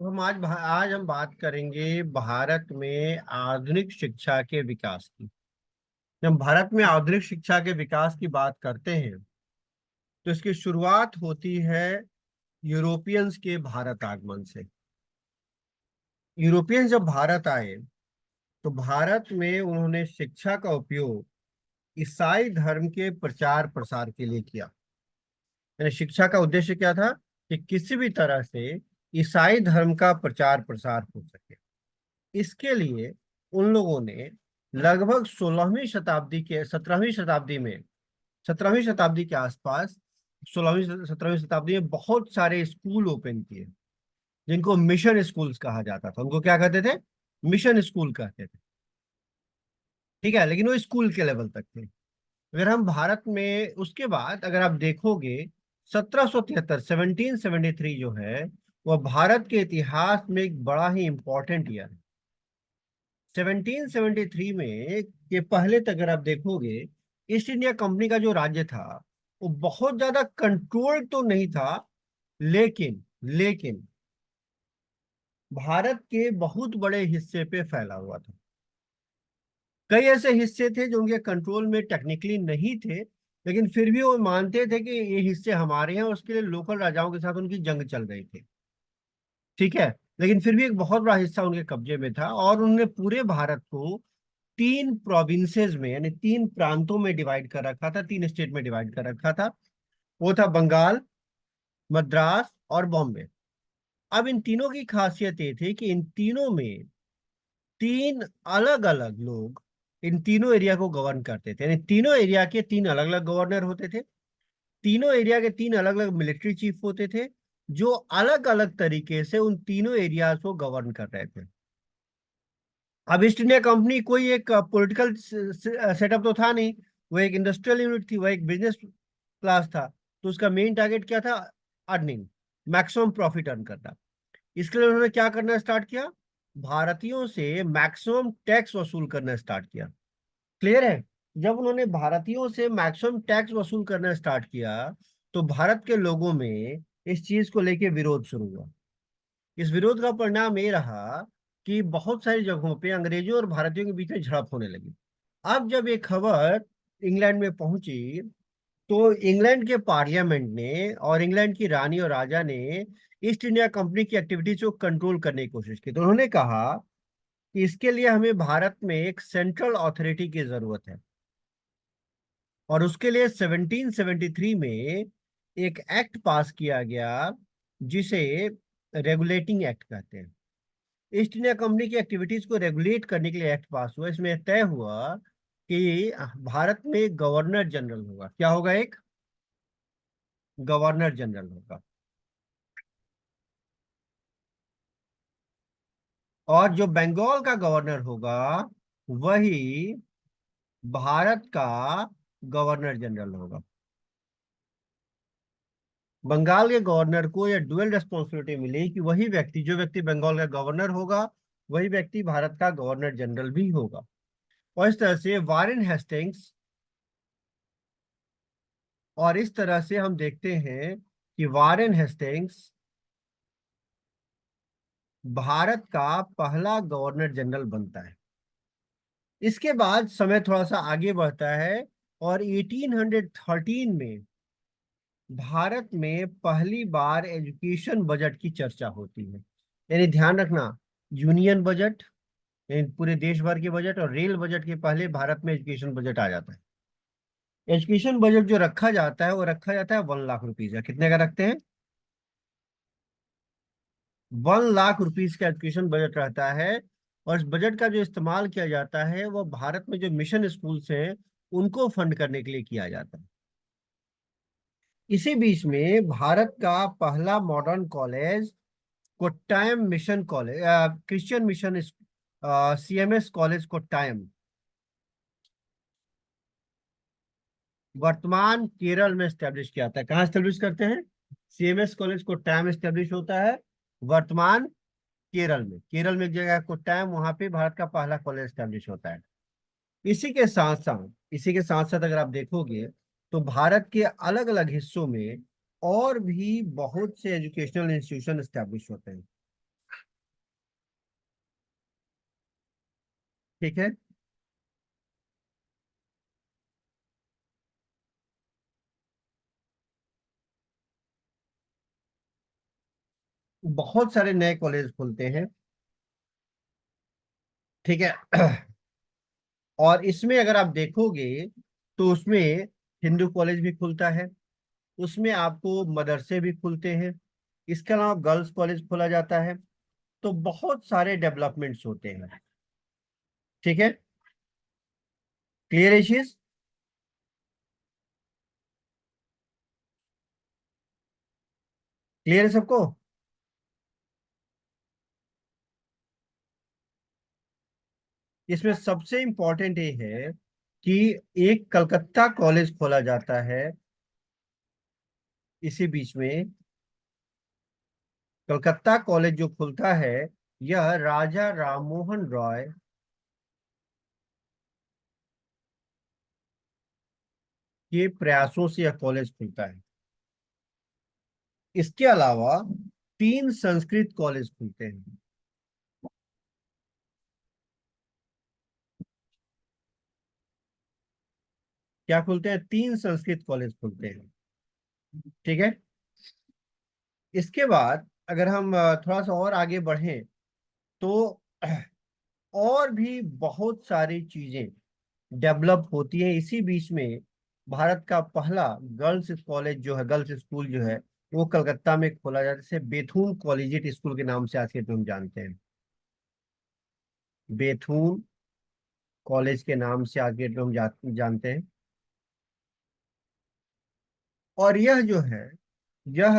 आज हम बात करेंगे भारत में आधुनिक शिक्षा के विकास की। जब भारत में आधुनिक शिक्षा के विकास की बात करते हैं तो इसकी शुरुआत होती है यूरोपियंस के भारत आगमन से। यूरोपियंस जब भारत आए तो भारत में उन्होंने शिक्षा का उपयोग ईसाई धर्म के प्रचार प्रसार के लिए किया। यानी शिक्षा का उद्देश्य क्या था कि किसी भी तरह से ईसाई धर्म का प्रचार प्रसार हो सके। इसके लिए उन लोगों ने लगभग 16वीं शताब्दी के 17वीं शताब्दी में 17वीं शताब्दी के आसपास 16वीं 17वीं शताब्दी में बहुत सारे स्कूल ओपन किए, जिनको मिशन स्कूल्स कहा जाता था। उनको क्या कहते थे? मिशन स्कूल कहते थे। ठीक है, लेकिन वो स्कूल के लेवल तक थे। अगर हम भारत में उसके बाद अगर आप देखोगे 1773 1773 जो है वह भारत के इतिहास में एक बड़ा ही इंपॉर्टेंट ईयर है। 1773 में के पहले तक अगर आप देखोगे, ईस्ट इंडिया कंपनी का जो राज्य था वो बहुत ज्यादा कंट्रोल तो नहीं था, लेकिन भारत के बहुत बड़े हिस्से पे फैला हुआ था। कई ऐसे हिस्से थे जो उनके कंट्रोल में टेक्निकली नहीं थे, लेकिन फिर भी वो मानते थे कि ये हिस्से हमारे हैं, उसके लिए लोकल राजाओं के साथ उनकी जंग चल रही थी। ठीक है, लेकिन फिर भी एक बहुत बड़ा हिस्सा उनके कब्जे में था और उन्होंने पूरे भारत को तीन प्रोविंसेस में यानी तीन प्रांतों में डिवाइड कर रखा था, तीन स्टेट में डिवाइड कर रखा था। वो था बंगाल, मद्रास और बॉम्बे। अब इन तीनों की खासियत ये थी कि इन तीनों में तीन अलग अलग लोग इन तीनों एरिया को गवर्न करते थे। यानी तीनों एरिया के तीन अलग अलग गवर्नर होते थे। तीनों एरिया के तीन अलग अलग मिलिट्री चीफ होते थे, जो अलग अलग तरीके से उन तीनों एरियाज को गवर्न कर रहे थे। अब ईस्ट इंडिया कंपनी कोई एक पॉलिटिकल सेटअप तो था नहीं, वो एक इंडस्ट्रियल यूनिट थी, वो एक बिजनेस क्लास था। तो उसका मेन टारगेट क्या था? अर्निंग, मैक्सिमम प्रॉफिट अर्न करना। इसके लिए उन्होंने क्या करना स्टार्ट किया? भारतीयों से मैक्सिमम टैक्स वसूल करना स्टार्ट किया। क्लियर है? जब उन्होंने भारतीयों से मैक्सिमम टैक्स वसूल करना स्टार्ट किया तो भारत के लोगों में इस चीज को लेके विरोध शुरू हुआ। इस विरोध का परिणाम ये रहा कि बहुत सारी जगहों पे अंग्रेजों और भारतीयों के बीच में झड़प होने लगी। अब जब ये खबर इंग्लैंड में पहुंची तो इंग्लैंड के पार्लियामेंट ने और इंग्लैंड की रानी और राजा ने ईस्ट इंडिया कंपनी की एक्टिविटीज को कंट्रोल करने की कोशिश की। तो उन्होंने कहा कि इसके लिए हमें भारत में एक सेंट्रल अथॉरिटी की जरूरत है। और उसके लिए 1773 में एक एक्ट पास किया गया जिसे रेगुलेटिंग एक्ट कहते हैं। ईस्ट इंडिया कंपनी की एक्टिविटीज को रेगुलेट करने के लिए एक्ट पास हुआ। इसमें तय हुआ कि भारत में गवर्नर जनरल होगा। क्या होगा? एक गवर्नर जनरल होगा। और जो बंगाल का गवर्नर होगा वही भारत का गवर्नर जनरल होगा। बंगाल के गवर्नर को यह डुअल रेस्पॉन्सिबिलिटी मिली कि वही व्यक्ति, जो व्यक्ति बंगाल का गवर्नर होगा, वही व्यक्ति भारत का गवर्नर जनरल भी होगा। और इस तरह से वारेन हेस्टिंग्स, और इस तरह से हम देखते हैं कि वारेन हेस्टिंग्स भारत का पहला गवर्नर जनरल बनता है। इसके बाद समय थोड़ा सा आगे बढ़ता है और 1813 में भारत में पहली बार एजुकेशन बजट की चर्चा होती है। यानी ध्यान रखना, यूनियन बजट यानी पूरे देश भर के बजट और रेल बजट के पहले भारत में एजुकेशन बजट आ जाता है। एजुकेशन बजट जो रखा जाता है वो रखा जाता है 1 लाख रुपीज का। कितने का रखते हैं? 1 लाख रुपीज का एजुकेशन बजट रहता है। और इस बजट का जो इस्तेमाल किया जाता है वो भारत में जो मिशन स्कूल्स हैं उनको फंड करने के लिए किया जाता है। इसी बीच में भारत का पहला modern college Kottayam mission college, Christian mission CMS college Kottayam, वर्तमान केरल में स्टैब्लिश किया था। कहाँ स्टैब्लिश करते हैं? सीएमएस कॉलेज कोट्टायम स्टैब्लिश होता है वर्तमान केरल में। केरल में एक जगह है कोट्टायम, वहां पे भारत का पहला कॉलेज स्टैब्लिश होता है। इसी के साथ साथ अगर आप देखोगे तो भारत के अलग अलग हिस्सों में और भी बहुत से एजुकेशनल इंस्टीट्यूशन स्टैब्लिश होते हैं। ठीक है। बहुत सारे नए कॉलेज खुलते हैं। ठीक है। और इसमें अगर आप देखोगे तो उसमें हिंदू कॉलेज भी खुलता है, उसमें आपको मदरसे भी खुलते हैं, इसके अलावा गर्ल्स कॉलेज खोला जाता है। तो बहुत सारे डेवलपमेंट्स होते हैं। ठीक है। क्लियर है चीज? क्लियर है सबको? इसमें सबसे इंपॉर्टेंट ये है कि एक कलकत्ता कॉलेज खोला जाता है इसी बीच में। कलकत्ता कॉलेज जो खुलता है, यह राजा राममोहन रॉय के प्रयासों से यह कॉलेज खुलता है। इसके अलावा तीन संस्कृत कॉलेज खुलते हैं। क्या खुलते हैं? तीन संस्कृत कॉलेज खुलते हैं। ठीक है। इसके बाद अगर हम थोड़ा सा और आगे बढ़ें तो और भी बहुत सारी चीजें डेवलप होती है इसी बीच में। भारत का पहला गर्ल्स कॉलेज जो है, गर्ल्स स्कूल जो है, वो कलकत्ता में खोला जाता है, जिसे बेथुन कॉलेजिएट स्कूल के नाम से आज के दिन हम जानते हैं। बेथुन कॉलेज के नाम से आज के दिन हम जानते हैं। और यह जो है, यह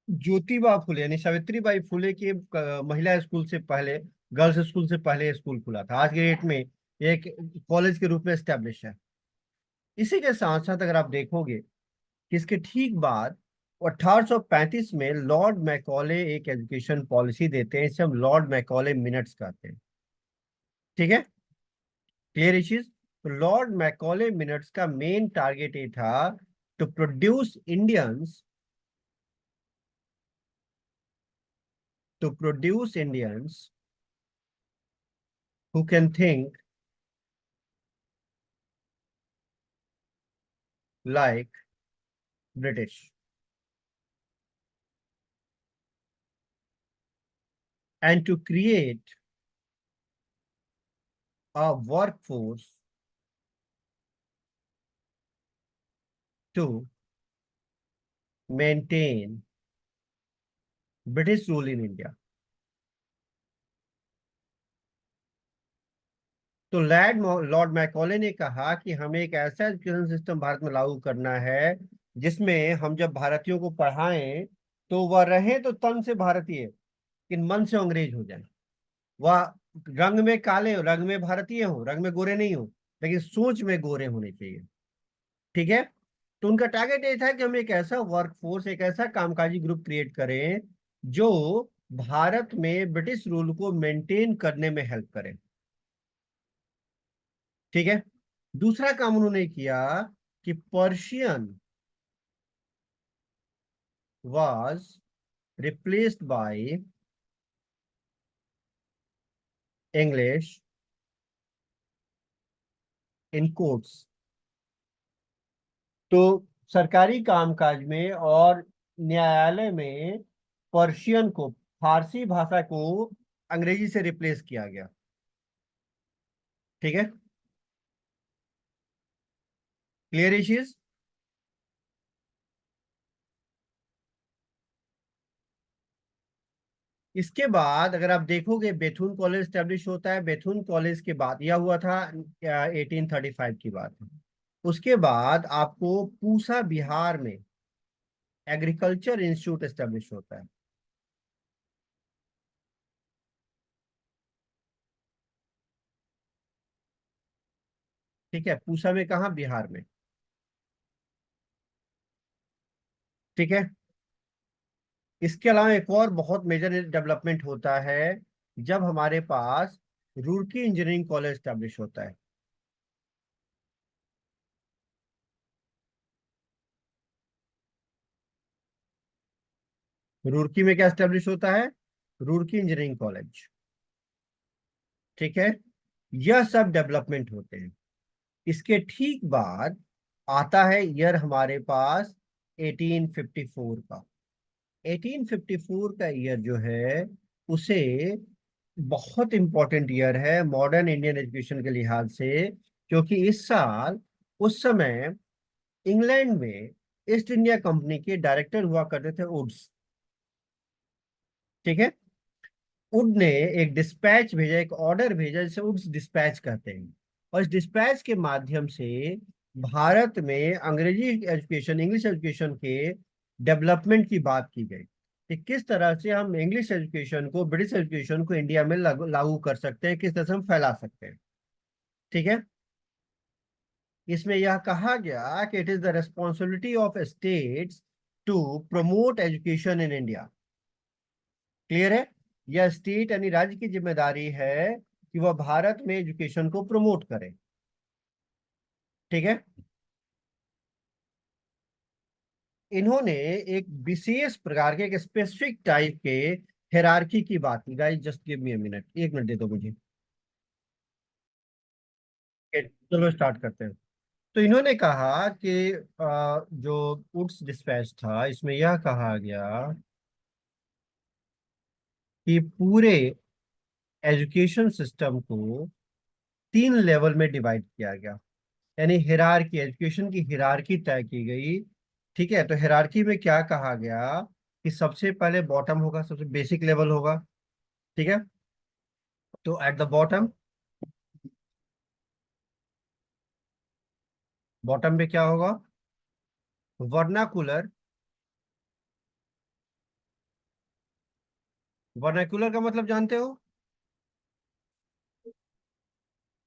ज्योतिबा फुले यानी सावित्रीबाई फुले के महिला स्कूल से पहले, गर्ल्स स्कूल से पहले स्कूल खुला था, आज के डेट में एक कॉलेज के रूप में स्टैब्लिश है। इसी के साथ साथ अगर आप देखोगे कि इसके ठीक बाद 1835 में लॉर्ड मैकॉले एक एजुकेशन पॉलिसी देते हैं, इसे हम लॉर्ड मैकॉले मिनट्स कहते हैं। ठीक है। क्लियर ये चीज? तो लॉर्ड मैकॉले मिनट्स का मेन टारगेट ये था to produce Indians, to produce Indians who can think like British and to create a workforce to maintain British rule in India। तो लॉर्ड मैकॉले ने कहा कि हमें एक ऐसा एजुकेशन सिस्टम भारत में लागू करना है जिसमें हम जब भारतीयों को पढ़ाएं तो वह रहें तो तन से भारतीय, लेकिन मन से अंग्रेज हो जाए। वह रंग में काले हो, रंग में भारतीय हो, रंग में गोरे नहीं हो, लेकिन सोच में गोरे होने चाहिए। ठीक है। तो उनका टारगेट ये था कि हम एक ऐसा वर्कफोर्स, एक ऐसा कामकाजी ग्रुप क्रिएट करें जो भारत में ब्रिटिश रूल को मेंटेन करने में हेल्प करे। ठीक है। दूसरा काम उन्होंने किया कि Persian was replaced by English in courts. तो सरकारी कामकाज में और न्यायालय में पर्शियन को, फारसी भाषा को अंग्रेजी से रिप्लेस किया गया। ठीक है। Clear issues? इसके बाद अगर आप देखोगे बेथुन कॉलेज स्टैब्लिश होता है, बेथुन कॉलेज के बाद यह हुआ था 1835 की बात है। उसके बाद आपको पूसा बिहार में एग्रीकल्चर इंस्टीट्यूट स्टैब्लिश होता है। ठीक है। पूसा में कहाँ? बिहार में। ठीक है। इसके अलावा एक और बहुत मेजर डेवलपमेंट होता है जब हमारे पास रुड़की इंजीनियरिंग कॉलेज स्टैब्लिश होता है। रुड़की में क्या स्टैब्लिश होता है? Roorkee engineering college. ठीक है। यह सब डेवलपमेंट होते हैं। इसके ठीक बाद आता है ईयर हमारे पास 1854 का। 1854 का ईयर जो है उसे बहुत इंपॉर्टेंट ईयर है मॉडर्न इंडियन एजुकेशन के लिहाज से, क्योंकि इस साल, उस समय इंग्लैंड में ईस्ट इंडिया कंपनी के डायरेक्टर हुआ करते थे वुड्स। ठीक है। वुड ने एक डिस्पैच भेजा, एक ऑर्डर भेजा जिसे वुड्स डिस्पैच कहते हैं, और इस डिस्पैच के माध्यम से भारत में अंग्रेजी एजुकेशन, इंग्लिश एजुकेशन के डेवलपमेंट की बात की गई कि किस तरह से हम इंग्लिश एजुकेशन को, ब्रिटिश एजुकेशन को इंडिया में लागू कर सकते हैं, किस तरह से हम फैला सकते हैं। ठीक है। इसमें यह कहा गया कि it is the responsibility of states to promote education in India. Clear है। यह स्टेट यानी राज्य की जिम्मेदारी है कि वह भारत में एजुकेशन को प्रमोट करे। ठीक है। इन्होंने एक विशेष प्रकार के, एक स्पेसिफिक टाइप के हायरार्की की बात की। Guys just give me a minute, एक मिनट दे दो मुझे। चलो स्टार्ट करते हैं। तो इन्होंने कहा कि जो वुड्स डिस्पैच था इसमें यह कहा गया कि पूरे एजुकेशन सिस्टम को 3 लेवल में डिवाइड किया गया, यानी हिरारकी, एजुकेशन की हिरारकी तय की गई। ठीक है। तो हिरारकी में क्या कहा गया कि सबसे पहले बॉटम होगा, सबसे बेसिक लेवल होगा। ठीक है। तो एट द बॉटम, बॉटम में क्या होगा? वर्नाकुलर। वर्नाकुलर का मतलब जानते हो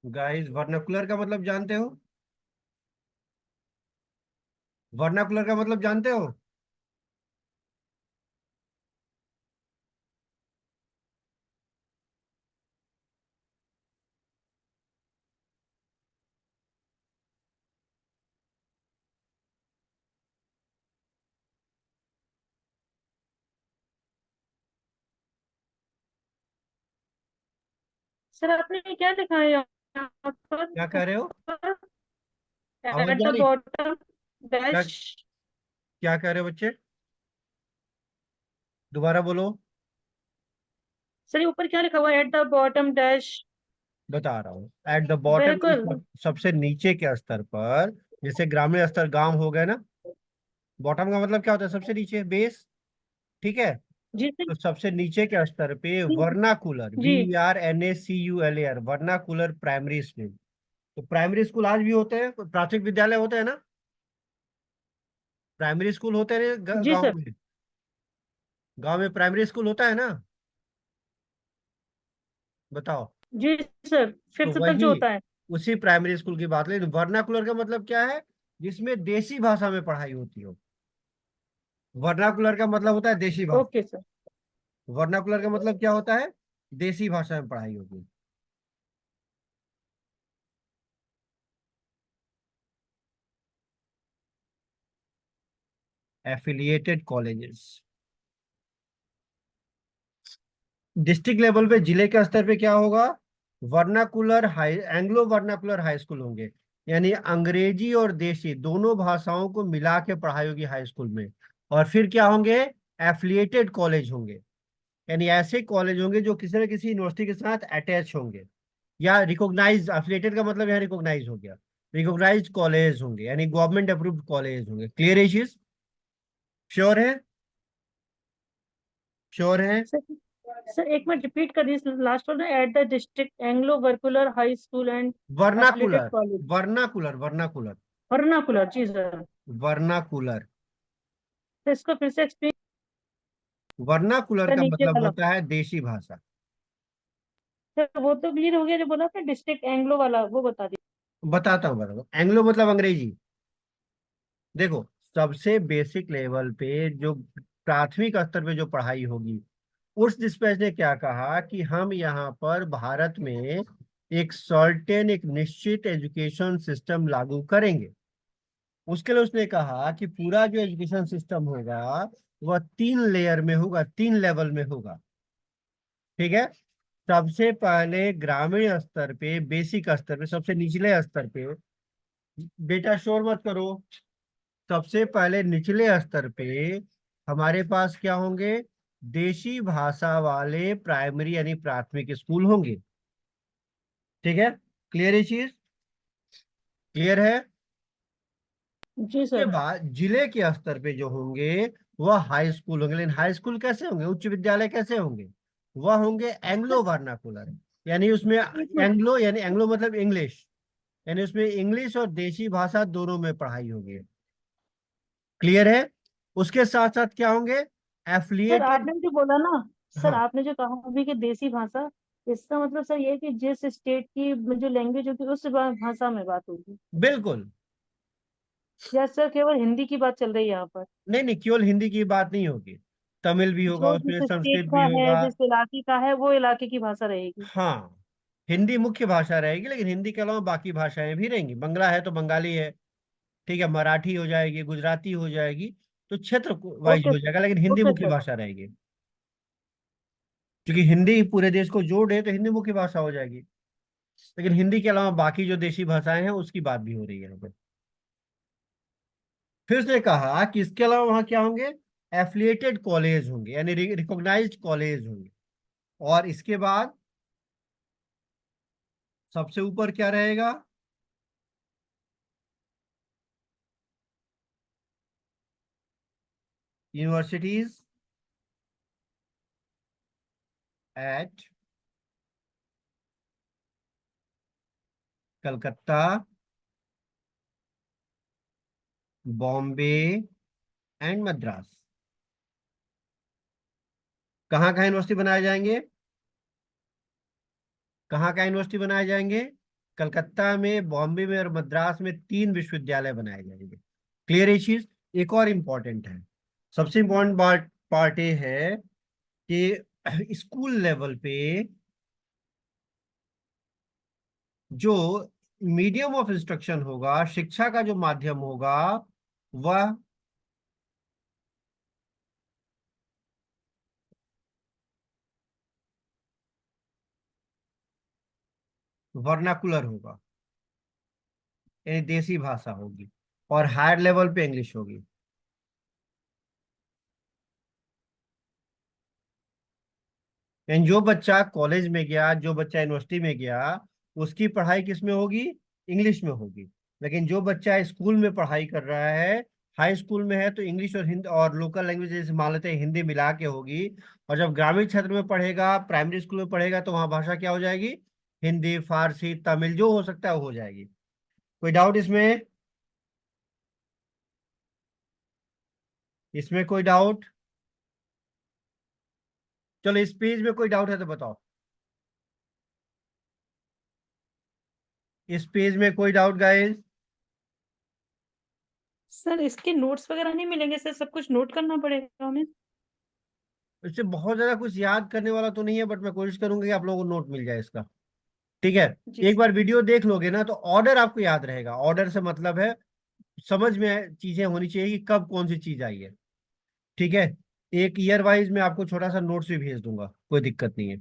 गाइस? वर्नाकुलर का मतलब जानते हो? वर्नाकुलर का मतलब जानते हो? सर आपने क्या लिखा है यहाँ पर? क्या कह रहे हो? आवाज एट जा द रही? बॉटम क्या डैश। क्या कह रहे हो बच्चे? दोबारा बोलो। सर ये ऊपर क्या लिखा हुआ है? At the bottom dash. बता रहा हूँ। एट द बॉटम, बिल्कुल। सबसे नीचे के स्तर पर, जैसे ग्रामीण स्तर गांव हो गए ना, बॉटम का मतलब क्या होता है? सबसे नीचे, बेस। ठीक है। जी सर। तो सबसे नीचे के स्तर पे वर्नाकुलर, जी VERNACULR, वर्नाकुलर प्राइमरी स्कूल। तो प्राइमरी स्कूल आज भी होते हैं, प्राथमिक विद्यालय होते हैं ना, प्राइमरी स्कूल होते हैं जी गांव सर। में। गांव में प्राइमरी स्कूल होता है ना? बताओ। जी सर, तो फिफ्थ तक वही, जो होता है। उसी प्राइमरी स्कूल की बात, लेकिन वर्नाकुलर का मतलब क्या है? जिसमें देसी भाषा में पढ़ाई होती हो। वर्नाकुलर का मतलब होता है देसी भाषा। Okay sir. वर्नाकुलर का मतलब क्या होता है? देसी भाषा में पढ़ाई होगी। Affiliated colleges. डिस्ट्रिक्ट लेवल पे, जिले के स्तर पे क्या होगा? Vernacular high, Anglo vernacular high school होंगे, यानी अंग्रेजी और देसी दोनों भाषाओं को मिला के पढ़ाई होगी हाई स्कूल में। और फिर क्या होंगे? एफिलिएटेड कॉलेज होंगे, यानी ऐसे कॉलेज होंगे जो किसी न किसी यूनिवर्सिटी के साथ अटैच होंगे, या रिकॉग्नाइज, एफिलिएटेड का मतलब यहाँ रिकॉग्नाइज हो गया। रिकॉग्नाइज कॉलेज होंगे, यानी गवर्नमेंट अप्रूव्ड कॉलेज होंगे। Clear issues? श्योर है? श्योर है? सर सर एक मिनट रिपीट कर this last one, at the district Anglo vernacular high school and affiliated vernacular, college. Vernacular, vernacular, vernacular जी सर। वर्नाकुलर। तो इसको फिर से एक्सप्लेन वर्नाकुलर कर का नीचे मतलब वाला। होता है देशी भाषा। सर वो तो क्लियर हो गया, जो बोला था डिस्ट्रिक्ट एंग्लो वाला वो बता दीजिए। बताता हूँ, बताता हूँ। एंग्लो मतलब अंग्रेजी। देखो, सबसे बेसिक लेवल पे जो प्राथमिक स्तर पे जो पढ़ाई होगी, उस डिस्पैच ने क्या कहा कि हम यहाँ पर भारत में एक सर्टेन, एक निश्चित एजुकेशन सिस्टम लागू करेंगे। उसके लिए उसने कहा कि पूरा जो एजुकेशन सिस्टम होगा वह 3 लेयर में होगा, 3 लेवल में होगा। ठीक है। सबसे पहले ग्रामीण स्तर पे, बेसिक स्तर पे, सबसे निचले स्तर पे, बेटा शोर मत करो, सबसे पहले निचले स्तर पे हमारे पास क्या होंगे, देशी भाषा वाले प्राइमरी यानी प्राथमिक स्कूल होंगे। ठीक है, क्लियर है चीज, क्लियर है। जी के सर। बाद जिले के स्तर पे जो होंगे वह हाई स्कूल होंगे, लेकिन हाई स्कूल कैसे होंगे, उच्च विद्यालय कैसे होंगे, वह होंगे सर एंग्लो वर्नाकुलर, यानी उसमें एक मिनट। एंग्लो यानी एंग्लो मतलब इंग्लिश, यानी उसमें इंग्लिश और देशी भाषा दोनों में पढ़ाई होगी। क्लियर है। उसके साथ साथ क्या होंगे, सर एफिलिएटेड। आपने जो बोला ना, सर हाँ आपने जो कहा अभी कि देसी भाषा, इसका मतलब सर ये है कि जिस स्टेट की जो लैंग्वेज होगी उस भाषा में बात होगी, बिल्कुल। या सर केवल हिंदी की बात चल रही है यहाँ पर? नहीं नहीं, केवल हिंदी की बात नहीं होगी, तमिल भी होगा जो उसमें, जिस स्टेट संस्कृत का भी है, होगा। जिस इलाके का है, वो इलाके की भाषा रहेगी। हाँ, हिंदी मुख्य भाषा रहेगी, लेकिन हिंदी के अलावा बाकी भाषाएं भी रहेंगी, बंगला है तो बंगाली है, ठीक है, मराठी हो जाएगी, गुजराती हो जाएगी, तो क्षेत्र वाइज ओके हो जाएगा, लेकिन हिंदी ओके मुख्य सर। भाषा रहेगी। क्योंकि हिंदी पूरे देश को जोड़ है तो हिंदी मुख्य भाषा हो जाएगी, लेकिन हिंदी के अलावा बाकी जो देशी भाषाएं हैं उसकी बात भी हो रही है यहाँ पे। फिर उसने कहा कि इसके अलावा वहाँ क्या होंगे, एफिलिएटेड कॉलेज होंगे, यानी रिकॉग्नाइज्ड कॉलेज होंगे। और इसके बाद सबसे ऊपर क्या रहेगा, universities at Calcutta, Bombay and Madras. कहाँ कहाँ यूनिवर्सिटी बनाए जाएंगे, कहाँ कहाँ यूनिवर्सिटी बनाए जाएंगे, कलकत्ता में, बॉम्बे में और मद्रास में 3 विश्वविद्यालय बनाए जाएंगे। क्लियर है चीज। एक और इम्पोर्टेंट है, सबसे इम्पोर्टेंट पार्ट पार्ट ये है कि स्कूल लेवल पे जो मीडियम ऑफ इंस्ट्रक्शन होगा, शिक्षा का जो माध्यम होगा, वह वर्नाकुलर होगा, यानी देसी भाषा होगी, और हायर लेवल पे इंग्लिश होगी। यानी जो बच्चा कॉलेज में गया, जो बच्चा यूनिवर्सिटी में गया, उसकी पढ़ाई किस में होगी, इंग्लिश में होगी। लेकिन जो बच्चा स्कूल में पढ़ाई कर रहा है, हाई स्कूल में है, तो इंग्लिश और हिंदी और लोकल लैंग्वेज जैसे मान लेते हैं हिंदी मिला के होगी। और जब ग्रामीण क्षेत्र में पढ़ेगा, प्राइमरी स्कूल में पढ़ेगा, तो वहाँ भाषा क्या हो जाएगी, हिंदी, फारसी, तमिल, जो हो सकता है वो हो जाएगी। कोई डाउट इसमें, इसमें कोई डाउट। चलो इस पेज में कोई डाउट है तो बताओ, इस पेज में कोई डाउट गाइस। सर इसके नोट्स वगैरह नहीं मिलेंगे सर? सब कुछ नोट करना पड़ेगा हमें? इससे बहुत ज्यादा कुछ याद करने वाला तो नहीं है, बट मैं कोशिश करूंगा कि आप लोगों को नोट मिल जाए इसका। ठीक है, जी एक सर। बार वीडियो देख लोगे ना तो ऑर्डर आपको याद रहेगा। ऑर्डर से मतलब है समझ में चीजें होनी चाहिए कि कब कौन सी चीज आई है। ठीक है, एक ईयर वाइज मैं आपको छोटा सा नोट्स भी भेज दूंगा, कोई दिक्कत नहीं है।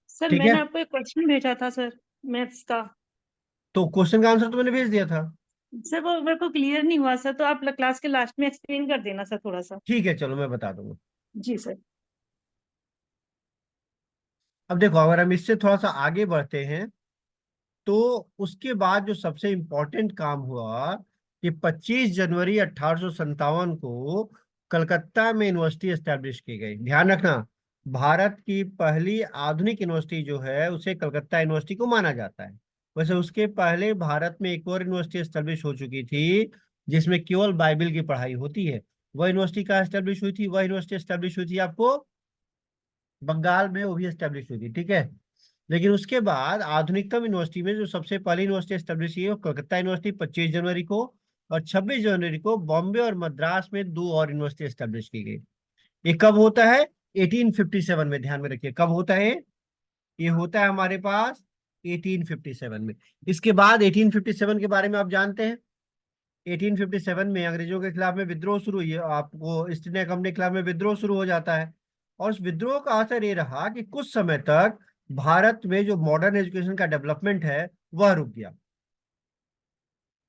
सर ठीक है, मैंने आपको एक क्वेश्चन भेजा था सर, मैथ्स का। तो क्वेश्चन का आंसर तो मैंने भेज दिया था। सर वो मेरे को क्लियर नहीं हुआ सर, तो आप क्लास के लास्ट में एक्सप्लेन कर देना सर थोड़ा सा। ठीक है, चलो मैं बता दूंगा। जी सर। अब देखो, अगर हम इससे थोड़ा सा आगे बढ़ते हैं, तो उसके बाद जो सबसे इंपॉर्टेंट काम हुआ कि 25 जनवरी 1857 को कलकत्ता में यूनिवर्सिटी एस्टेब्लिश की गई। ध्यान रखना, भारत की पहली आधुनिक यूनिवर्सिटी जो है उसे कलकत्ता यूनिवर्सिटी को माना जाता है। वैसे उसके पहले भारत में एक और यूनिवर्सिटी एस्टेब्लिश हो चुकी थी जिसमें केवल बाइबल की पढ़ाई होती है। वह यूनिवर्सिटी कहाँ एस्टेब्लिश हुई थी, वह यूनिवर्सिटी एस्टेब्लिश हुई थी आपको बंगाल में, वो भी एस्टेब्लिश हुई थी। ठीक है, लेकिन उसके बाद आधुनिकतम यूनिवर्सिटी में जो सबसे पहली यूनिवर्सिटी एस्टेब्लिश की है वो कलकत्ता यूनिवर्सिटी 25 जनवरी को, और 26 जनवरी को बॉम्बे और मद्रास में 2 और यूनिवर्सिटी एस्टेब्लिश की गई। ये कब होता है, 1857 में, ध्यान में रखिए कब होता है, ये होता है हमारे पास 1857 में। इसके बाद 1857 के बारे में आप जानते हैं, 1857 में अंग्रेजों के खिलाफ में विद्रोह शुरू हुई है, आपको ईस्ट इंडिया कंपनी के खिलाफ में विद्रोह शुरू हो जाता है। और उस विद्रोह का असर ये रहा कि कुछ समय तक भारत में जो मॉडर्न एजुकेशन का डेवलपमेंट है वह रुक गया।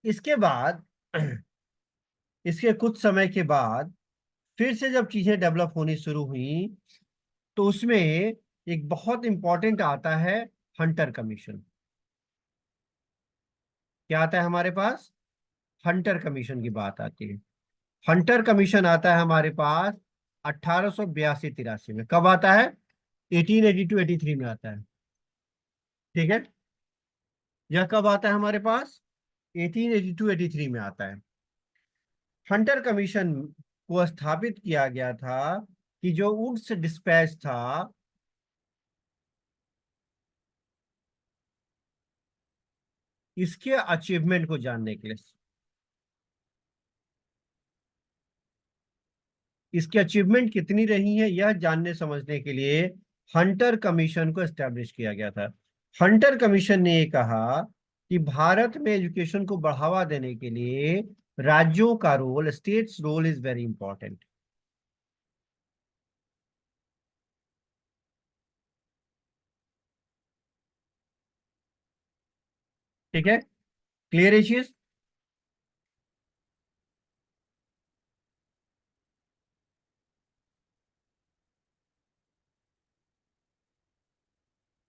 इसके बाद इसके कुछ समय के बाद फिर से जब चीजें डेवलप होनी शुरू हुई, तो उसमें एक बहुत इंपॉर्टेंट आता है हंटर कमीशन। क्या आता है हमारे पास? हंटर कमीशन की बात आती है। हंटर कमीशन आता है हमारे पास 1882-83 में। कब आता है? 1882-83 में आता है। ठीक है। यह कब आता है हमारे पास? 1882-83 में आता है। हंटर कमीशन को स्थापित किया गया था कि जो वुड्स डिस्पैच था, इसके अचीवमेंट को जानने के लिए, इसकी अचीवमेंट कितनी रही है यह जानने समझने के लिए हंटर कमीशन को एस्टेब्लिश किया गया था। हंटर कमीशन ने ये कहा कि भारत में एजुकेशन को बढ़ावा देने के लिए राज्यों का role, states role is very important. ठीक है, क्लियर है चीज?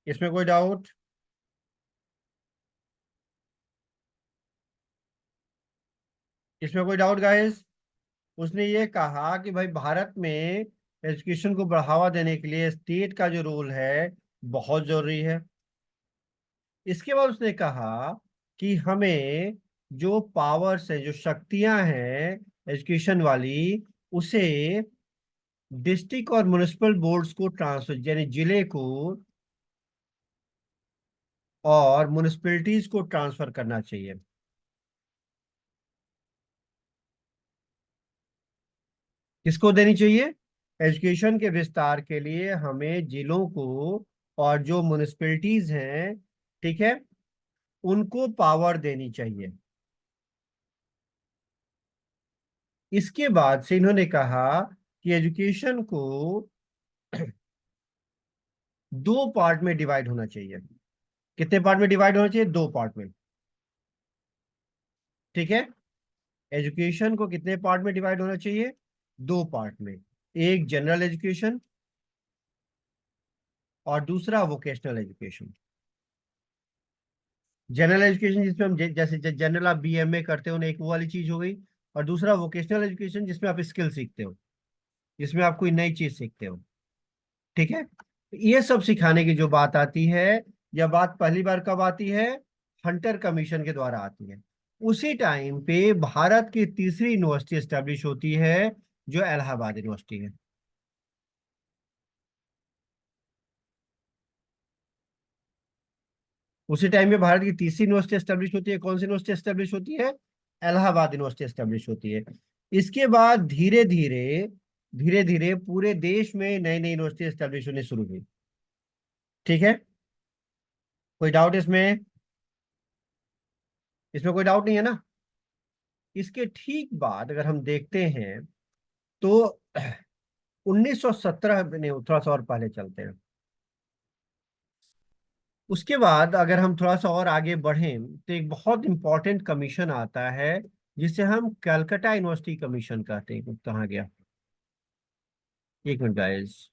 इसमें कोई डाउट? इसमें कोई डाउट गाइस? उसने ये कहा कि भाई भारत में एजुकेशन को बढ़ावा देने के लिए स्टेट का जो रोल है बहुत जरूरी है। इसके बाद उसने कहा कि हमें जो पावर्स है, जो शक्तियां हैं एजुकेशन वाली, उसे डिस्ट्रिक्ट और म्युनिसिपल बोर्ड्स को ट्रांसफर, यानी जिले को और म्युनिसिपैलिटीज को ट्रांसफर करना चाहिए। किसको देनी चाहिए? एजुकेशन के विस्तार के लिए हमें जिलों को और जो म्युनिसिपैलिटीज हैं, ठीक है, उनको पावर देनी चाहिए। इसके बाद से इन्होंने कहा कि एजुकेशन को दो पार्ट में डिवाइड होना चाहिए। कितने पार्ट में डिवाइड होना चाहिए? दो पार्ट में। ठीक है। एजुकेशन को कितने पार्ट में डिवाइड होना चाहिए? दो पार्ट में। एक जनरल एजुकेशन और दूसरा वोकेशनल एजुकेशन। जनरल एजुकेशन जिसमें हम जैसे जनरल आप बीएमए करते हो ना, एक वो वाली चीज हो गई। और दूसरा वोकेशनल एजुकेशन जिसमें आप स्किल सीखते हो, जिसमें आप कोई नई चीज सीखते हो। ठीक है। ये सब सिखाने की जो बात आती है, यह बात पहली बार कब आती है? हंटर कमीशन के द्वारा आती है। उसी टाइम पे भारत की तीसरी यूनिवर्सिटी एस्टेब्लिश होती है, जो इलाहाबाद यूनिवर्सिटी है। उसी टाइम पे भारत की तीसरी यूनिवर्सिटी एस्टेब्लिश होती है। कौन सी यूनिवर्सिटी एस्टेब्लिश होती है? इलाहाबाद यूनिवर्सिटी एस्टेब्लिश होती है। इसके बाद धीरे धीरे, धीरे धीरे पूरे देश में नई नई यूनिवर्सिटी एस्टेब्लिश होने शुरू हुई। ठीक है। कोई डाउट इसमें? इसमें कोई डाउट नहीं है ना? इसके ठीक बाद अगर हम देखते हैं तो 1917 में, नहीं थोड़ा सा और पहले चलते हैं। उसके बाद अगर हम थोड़ा सा और आगे बढ़ें तो एक बहुत इंपॉर्टेंट कमीशन आता है, जिसे हम कलकत्ता यूनिवर्सिटी कमीशन कहते हैं। कहाँ गया? एक मिनट गाइस।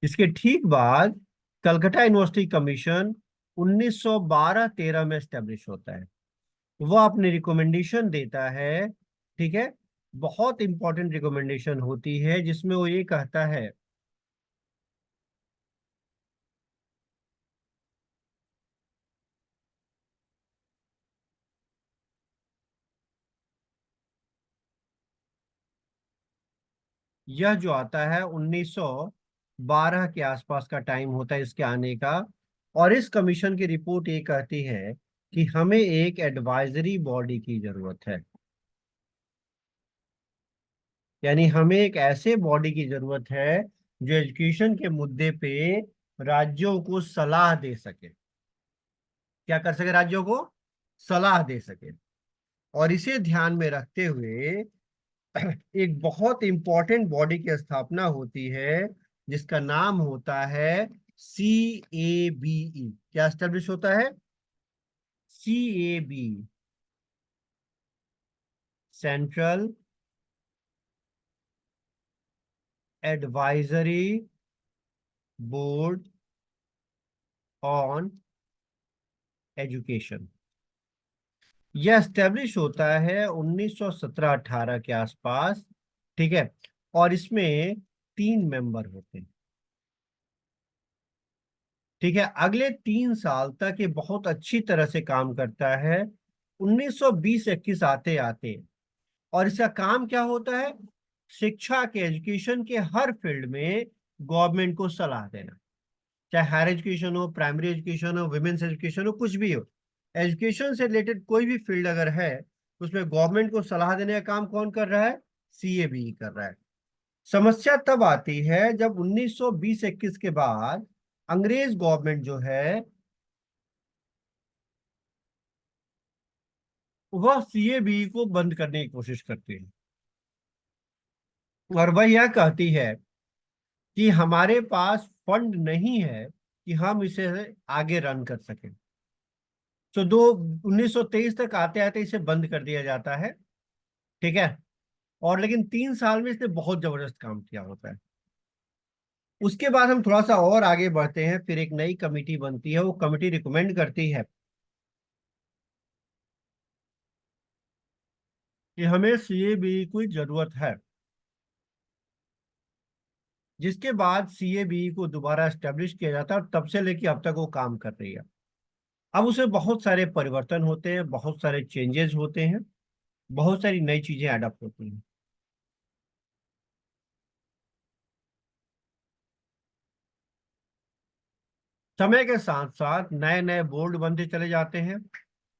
इसके ठीक बाद कलकत्ता यूनिवर्सिटी कमीशन 1912-13 में स्टेब्लिश होता है। वह अपनी रिकमेंडेशन देता है। ठीक है। बहुत इंपॉर्टेंट रिकमेंडेशन होती है जिसमें वो ये कहता है, यह जो आता है 1912 के आसपास का टाइम होता है इसके आने का। और इस कमीशन की रिपोर्ट ये कहती है कि हमें एक एडवाइजरी बॉडी की जरूरत है, यानी हमें एक ऐसे बॉडी की जरूरत है जो एजुकेशन के मुद्दे पे राज्यों को सलाह दे सके। क्या कर सके? राज्यों को सलाह दे सके। और इसे ध्यान में रखते हुए एक बहुत इंपॉर्टेंट बॉडी की स्थापना होती है जिसका नाम होता है CABE। क्या स्टैब्लिश होता है? CABE, central advisory board on education. यह स्टैब्लिश होता है 1917-18 के आसपास। ठीक है। और इसमें 3 मेंबर होते हैं। ठीक है। अगले 3 साल तक ये बहुत अच्छी तरह से काम करता है। 1920-21 आते आते, और इसका काम क्या होता है? शिक्षा के, एजुकेशन के हर फील्ड में गवर्नमेंट को सलाह देना। चाहे हायर एजुकेशन हो, प्राइमरी एजुकेशन हो, वुमेन्स एजुकेशन हो, कुछ भी हो, एजुकेशन से रिलेटेड कोई भी फील्ड अगर है, उसमें गवर्नमेंट को सलाह देने का काम कौन कर रहा है? CABE कर रहा है। समस्या तब आती है जब 1920-21 के बाद अंग्रेज गवर्नमेंट जो है वह CABE को बंद करने की कोशिश करती है, और वह यह कहती है कि हमारे पास फंड नहीं है कि हम इसे आगे रन कर सकें। तो 1923 तक आते आते इसे बंद कर दिया जाता है। ठीक है। और लेकिन 3 साल में इसने बहुत जबरदस्त काम किया होता है। उसके बाद हम थोड़ा सा और आगे बढ़ते हैं, फिर एक नई कमेटी बनती है। वो कमेटी रिकमेंड करती है कि हमें CABE की जरूरत है, जिसके बाद CABE को दोबारा स्टेब्लिश किया जाता है, और तब से लेके अब तक वो काम कर रही है। अब उसमें बहुत सारे परिवर्तन होते हैं, बहुत सारे चेंजेस होते हैं, बहुत सारी नई चीजें एडप्ट होती हैं। समय के साथ साथ नए नए बोर्ड बनते चले जाते हैं,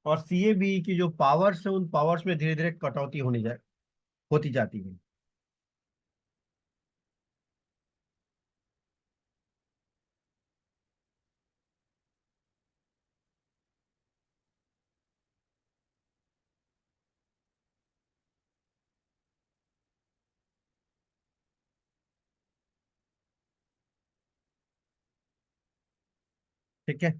और CABE की जो पावर्स है, उन पावर्स में धीरे धीरे कटौती होती जाती है। ठीक है।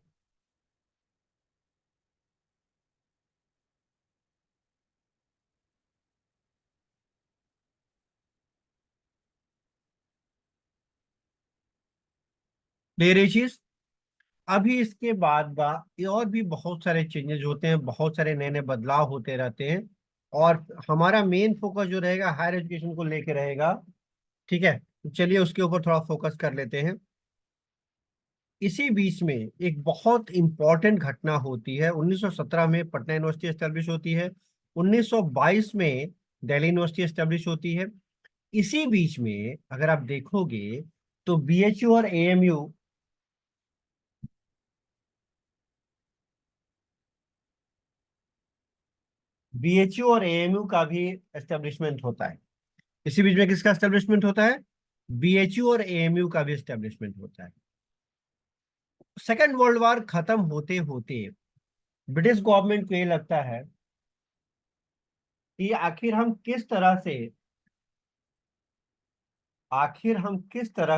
क्लियर चीज। अभी इसके बाद ये और भी बहुत सारे चेंजेस होते हैं, बहुत सारे नए नए बदलाव होते रहते हैं, और हमारा मेन फोकस जो रहेगा हायर एजुकेशन को लेके रहेगा। ठीक है। तो चलिए उसके ऊपर थोड़ा फोकस कर लेते हैं। इसी बीच में एक बहुत इंपॉर्टेंट घटना होती है। 1917 में पटना यूनिवर्सिटी एस्टेब्लिश होती है। 1922 में दिल्ली यूनिवर्सिटी एस्टेब्लिश होती है। इसी बीच में अगर आप देखोगे तो BHU और AMU, BHU और AMU का भी एस्टेब्लिशमेंट होता है। इसी बीच में किसका एस्टेब्लिशमेंट होता है? BHU और AMU का भी एस्टेब्लिशमेंट होता है। सेकेंड वर्ल्ड वॉर खत्म होते होते ब्रिटिश गवर्नमेंट को ये लगता है कि आखिर हम किस तरह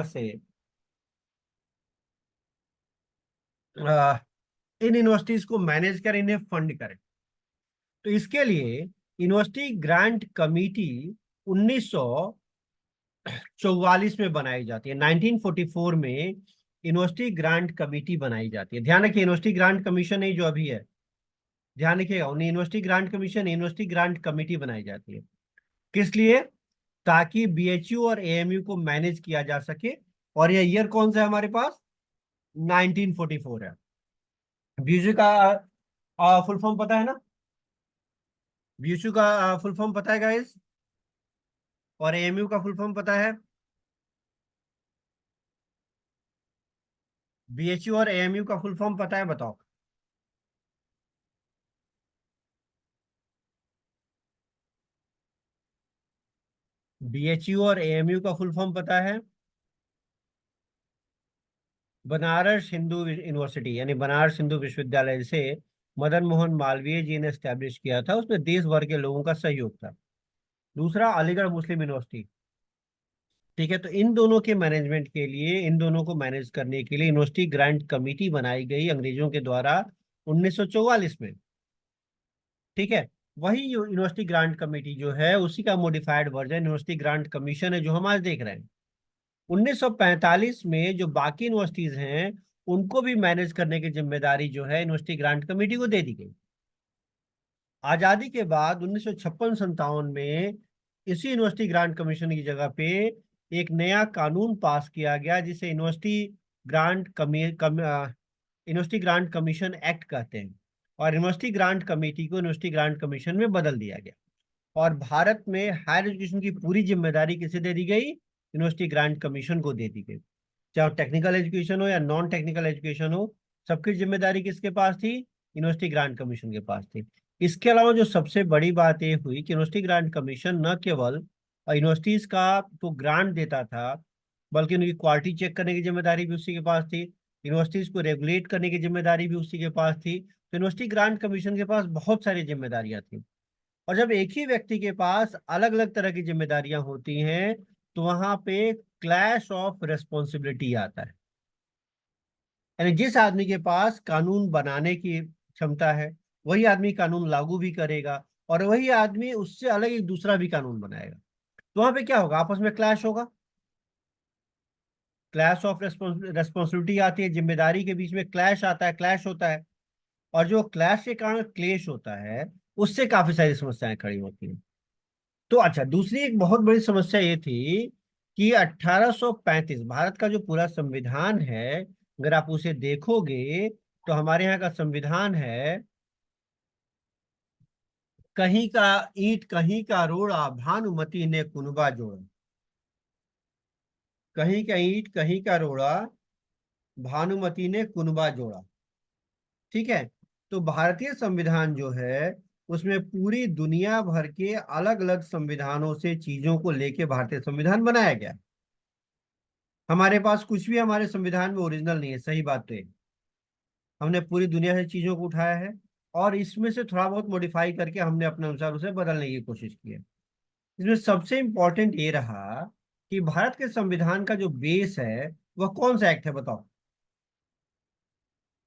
से अ, इन यूनिवर्सिटीज को मैनेज करें, इन्हें फंड करें। तो इसके लिए यूनिवर्सिटी ग्रांट कमेटी 1944 में बनाई जाती है। 1944 में यूनिवर्सिटी ग्रांट कमेटी बनाई जाती है। ध्यान रखिए, यूनिवर्सिटी ग्रांट कमीशन नहीं जो अभी है, ध्यान रखिएगा, उन्हें university grant commission, university grant committee बनाई जाती है। किस लिए? ताकि BHU और AMU को मैनेज किया जा सके। और यह ईयर कौन सा है हमारे पास? 1944 है। BHU का फुल फॉर्म पता है ना? BHU का फुल फॉर्म पता है गाइस? और AMU का फुल फॉर्म पता है? BHU और AMU का फुल फॉर्म पता है? बताओ। BHU और AMU का फुल फॉर्म पता है? बनारस हिंदू यूनिवर्सिटी, यानी बनारस हिंदू विश्वविद्यालय से मदन मोहन मालवीय जी ने स्टैब्लिश किया था, उसमें देश भर के लोगों का सहयोग था। दूसरा अलीगढ़ मुस्लिम यूनिवर्सिटी। ठीक है, तो इन दोनों के मैनेजमेंट के लिए, इन दोनों को मैनेज करने के लिए यूनिवर्सिटी ग्रांट कमेटी बनाई गई अंग्रेजों के द्वारा 1944 में। ठीक है, वही यूनिवर्सिटी ग्रांट कमेटी जो है उसी का modified version university grant commission है जो हम आज देख रहे हैं। 1945 में जो बाकी यूनिवर्सिटीज हैं उनको भी मैनेज करने की जिम्मेदारी जो है यूनिवर्सिटी ग्रांट कमेटी को दे दी गई। आजादी के बाद 1956-57 में इसी यूनिवर्सिटी ग्रांट कमीशन की जगह पे एक नया कानून पास किया गया जिसे यूनिवर्सिटी ग्रांट कमीशन एक्ट कहते हैं। और यूनिवर्सिटी ग्रांट कमेटी को यूनिवर्सिटी ग्रांट कमीशन में बदल दिया गया। और भारत में हायर एजुकेशन की पूरी जिम्मेदारी किसे दे दी गई? यूनिवर्सिटी ग्रांट कमीशन को दे दी गई। चाहे टेक्निकल एजुकेशन हो या नॉन टेक्निकल एजुकेशन हो, सबकी जिम्मेदारी किसके पास थी? यूनिवर्सिटी ग्रांट कमीशन के पास थी। इसके अलावा जो सबसे बड़ी बात ये हुई कि यूनिवर्सिटी ग्रांट कमीशन न केवल यूनिवर्सिटीज का तो ग्रांट देता था, बल्कि उनकी क्वालिटी चेक करने की जिम्मेदारी भी उसी के पास थी, यूनिवर्सिटीज को रेगुलेट करने की जिम्मेदारी भी उसी के पास थी। तो यूनिवर्सिटी ग्रांट कमीशन के पास बहुत सारी जिम्मेदारियां थी। और जब एक ही व्यक्ति के पास अलग अलग तरह की जिम्मेदारियां होती हैं तो वहां पे क्लैश ऑफ रेस्पॉन्सिबिलिटी आता है। यानी जिस आदमी के पास कानून बनाने की क्षमता है वही आदमी कानून लागू भी करेगा, और वही आदमी उससे अलग एक दूसरा भी कानून बनाएगा। तो वहां पे क्या होगा? आपस में क्लैश होगा, क्लैश ऑफ रेस्पॉन्सिबिलिटी आती है, जिम्मेदारी के बीच में क्लैश आता है, क्लैश होता है। और जो क्लैश के कारण क्लेश होता है उससे काफी सारी समस्याएं खड़ी होती हैं। तो अच्छा, दूसरी एक बहुत बड़ी समस्या ये थी कि 1835 भारत का जो पूरा संविधान है, अगर आप उसे देखोगे तो हमारे यहाँ का संविधान है, कहीं का ईंट कहीं का रोड़ा भानुमति ने कुनबा जोड़ा। कहीं का ईंट कहीं का रोड़ा भानुमति ने कुनबा जोड़ा। ठीक है, तो भारतीय संविधान जो है उसमें पूरी दुनिया भर के अलग अलग संविधानों से चीजों को लेके भारतीय संविधान बनाया गया। हमारे पास कुछ भी हमारे संविधान में ओरिजिनल नहीं है, सही बात तो है। हमने पूरी दुनिया से चीजों को उठाया है और इसमें से थोड़ा बहुत मॉडिफाई करके हमने अपने अनुसार उसे बदलने की कोशिश की है। इसमें सबसे इंपॉर्टेंट ये रहा कि भारत के संविधान का जो बेस है वह कौन सा एक्ट है बताओ?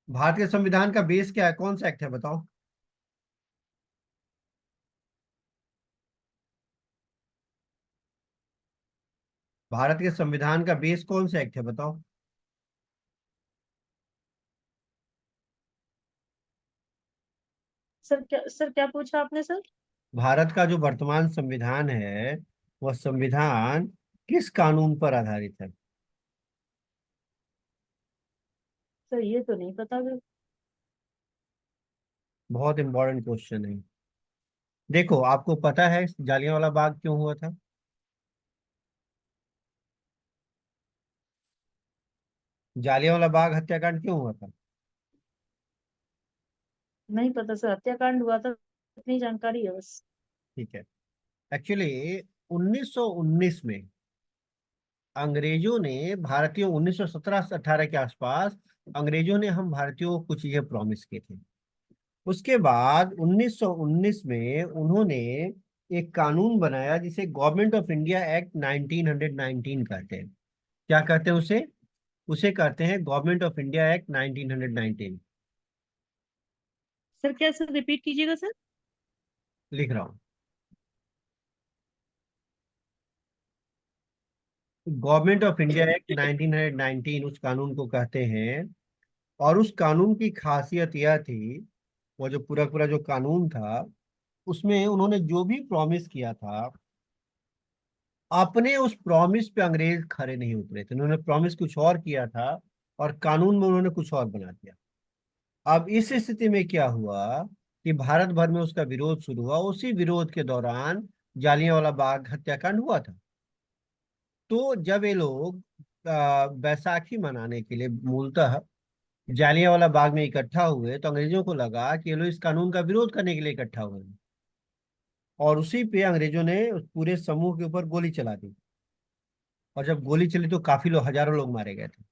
भारत के संविधान का बेस क्या है, कौन सा एक्ट है बताओ? भारत के संविधान का बेस कौन सा एक्ट है बताओ? सर क्या पूछा आपने सर? भारत का जो वर्तमान संविधान है वह संविधान किस कानून पर आधारित है? सर ये तो नहीं पता सर। बहुत इंपॉर्टेंट क्वेश्चन है। देखो, आपको पता है जालियांवाला बाग क्यों हुआ था? जालियांवाला बाग हत्याकांड क्यों हुआ था? नहीं पता सर, हत्याकांड हुआ था इतनी जानकारी है बस। ठीक है, एक्चुअली 1919 में अंग्रेजों ने भारतीयों, 1917 से 18 के आसपास अंग्रेजों ने हम भारतीयों को कुछ चीजें प्रॉमिस की थी। उसके बाद 1919 में उन्होंने एक कानून बनाया जिसे गवर्नमेंट ऑफ इंडिया एक्ट 1919 कहते हैं। क्या कहते हैं उसे? उसे कहते हैं government of India act 1919। Sir क्या सर रिपीट कीजिएगा सर। लिख रहा हूँ, गवर्नमेंट ऑफ इंडिया एक्ट 1919 उस कानून को कहते हैं। और उस कानून की खासियत यह थी, वो जो पूरा पूरा जो कानून था उसमें उन्होंने जो भी प्रॉमिस किया था, अपने उस प्रॉमिस पे अंग्रेज खरे नहीं उतरे थे। उन्होंने प्रॉमिस कुछ और किया था और कानून में उन्होंने कुछ और बना दिया। अब इस स्थिति में क्या हुआ कि भारत भर में उसका विरोध शुरू हुआ। उसी विरोध के दौरान जालियांवाला बाग हत्याकांड हुआ था। तो जब ये लोग बैसाखी मनाने के लिए मूलतः जालियांवाला बाग में इकट्ठा हुए तो अंग्रेजों को लगा कि ये लोग इस कानून का विरोध करने के लिए इकट्ठा हुए हैं। और उसी पे अंग्रेजों ने उस पूरे समूह के ऊपर गोली चला दी। और जब गोली चली तो काफी लोग, हजारों लोग मारे गए थे।